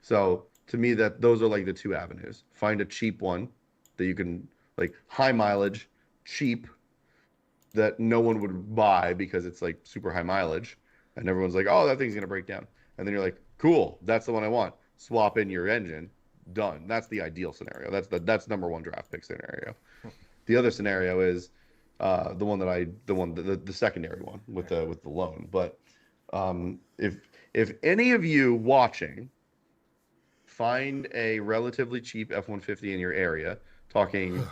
A: So to me, that those are like the two avenues. Find a cheap one that you can, like, high mileage, cheap, that no one would buy because it's like super high mileage, and everyone's like, oh, that thing's gonna break down, and then you're like, cool, that's the one I want. Swap in your engine, done. That's the ideal scenario. That's number one draft pick scenario. The other scenario is the secondary one with the loan. But if any of you watching find a relatively cheap F-150 in your area, talking,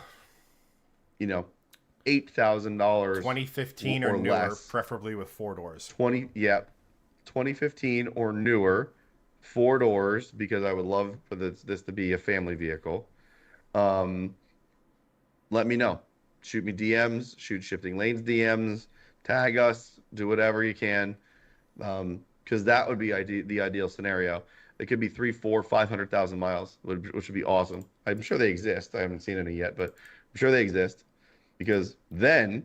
A: you know, $8,000,
B: 2015 or newer, less, preferably with 4 doors.
A: 2015 or newer, 4 doors, because I would love for this to be a family vehicle. Let me know. Shoot me DMs, shoot Shifting Lanes DMs, tag us, do whatever you can, because that would be the ideal scenario. It could be 300,000, 400,000, 500,000 miles, which would be awesome. I'm sure they exist. I haven't seen any yet, but I'm sure they exist, because then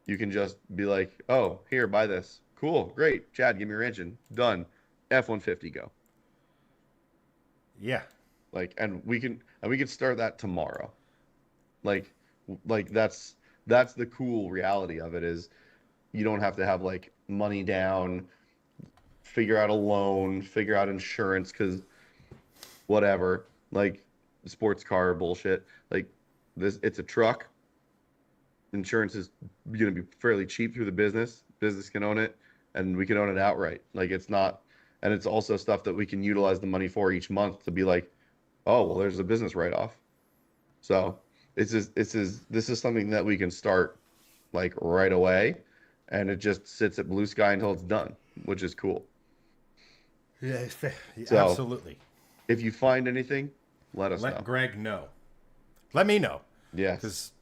A: you can just be like, oh, here, buy this. Cool, great. Chad, give me your engine. Done. F-150, go.
B: Yeah.
A: Like, and we can start that tomorrow. Like that's the cool reality of it, is you don't have to have like money down, figure out a loan, figure out insurance, because whatever, like sports car bullshit. Like this, it's a truck. Insurance is going to be fairly cheap through the business. Business can own it, and we can own it outright. Like, it's not, and it's also stuff that we can utilize the money for each month to be like, oh, well, there's a business write-off. So this is something that we can start like right away, and it just sits at blue sky until it's done, which is cool.
B: Yeah, so, absolutely.
A: If you find anything, let us know.
B: Let Greg know. Let me know.
A: Yeah,
B: because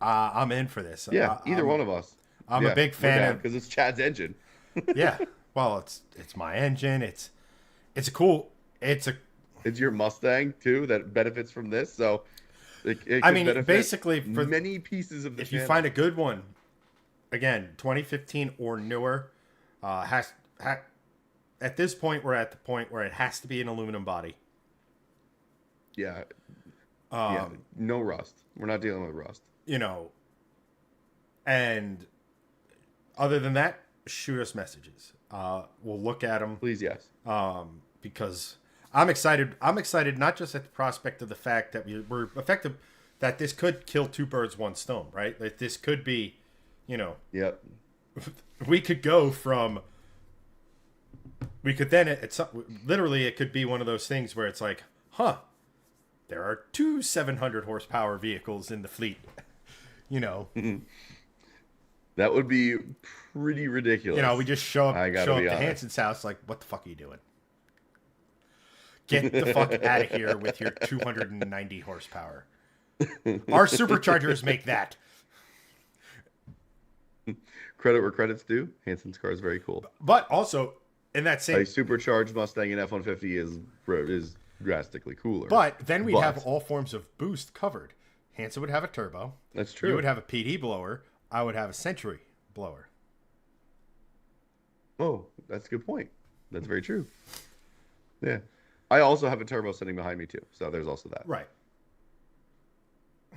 B: I'm in for this.
A: Yeah, either one of us.
B: I'm a big fan of,
A: because it's Chad's engine.
B: Yeah, well, it's my engine. It's
A: your Mustang too that benefits from this. So it
B: I mean, basically,
A: for many pieces of the
B: if
A: channel.
B: you find a good one, again, 2015 or newer, at this point, we're at the point where it has to be an aluminum body.
A: Yeah. Yeah. No rust. We're not dealing with rust.
B: You know, and other than that, shoot us messages. We'll look at them.
A: Please, yes.
B: Because I'm excited. I'm excited not just at the prospect of the fact that we're effective, that this could kill two birds, one stone, right? That this could be, you know.
A: Yep.
B: We could go from. We could then, literally, it could be one of those things where it's like, huh, there are 2 700 horsepower vehicles in the fleet. You know.
A: That would be pretty ridiculous.
B: You know, we just show up to Hanson's house like, what the fuck are you doing? Get the fuck out of here with your 290 horsepower. Our superchargers make that.
A: Credit where credit's due. Hanson's car is very cool.
B: But also, in that same...
A: A supercharged Mustang in F-150 is drastically cooler.
B: But then we'd have all forms of boost covered. Hanson would have a turbo.
A: That's true.
B: You would have a PD blower. I would have a Century blower.
A: Oh, that's a good point. That's very true. Yeah. I also have a turbo sitting behind me too. So there's also that.
B: Right.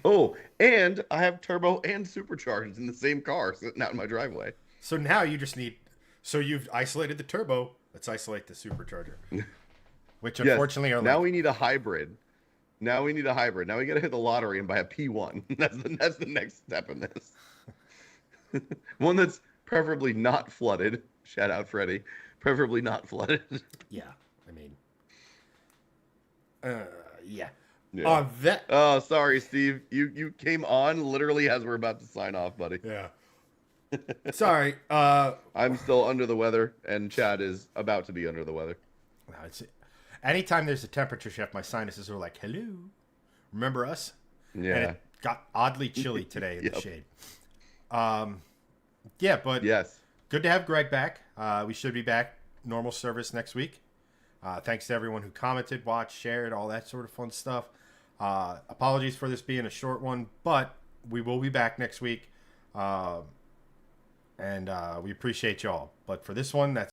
A: Oh, and I have turbo and supercharged in the same car sitting out in my driveway.
B: So now you just need... So you've isolated the turbo. Let's isolate the supercharger. Which unfortunately are...
A: Now we need a hybrid. Now we got to hit the lottery and buy a P1. That's the next step in this. One that's preferably not flooded. Shout out, Freddie. Preferably not flooded.
B: Yeah, I mean... Yeah.
A: Oh, sorry, Steve. You came on literally as we're about to sign off, buddy.
B: Yeah. Sorry.
A: I'm still under the weather, and Chad is about to be under the weather.
B: No, anytime there's a temperature shift, my sinuses are like, hello. Remember us?
A: Yeah.
B: And it got oddly chilly today in the shade. Yeah, but
A: yes.
B: Good to have Greg back. We should be back normal service next week. Thanks to everyone who commented, watched, shared, all that sort of fun stuff. Apologies for this being a short one, but we will be back next week. And we appreciate y'all. But for this one, that's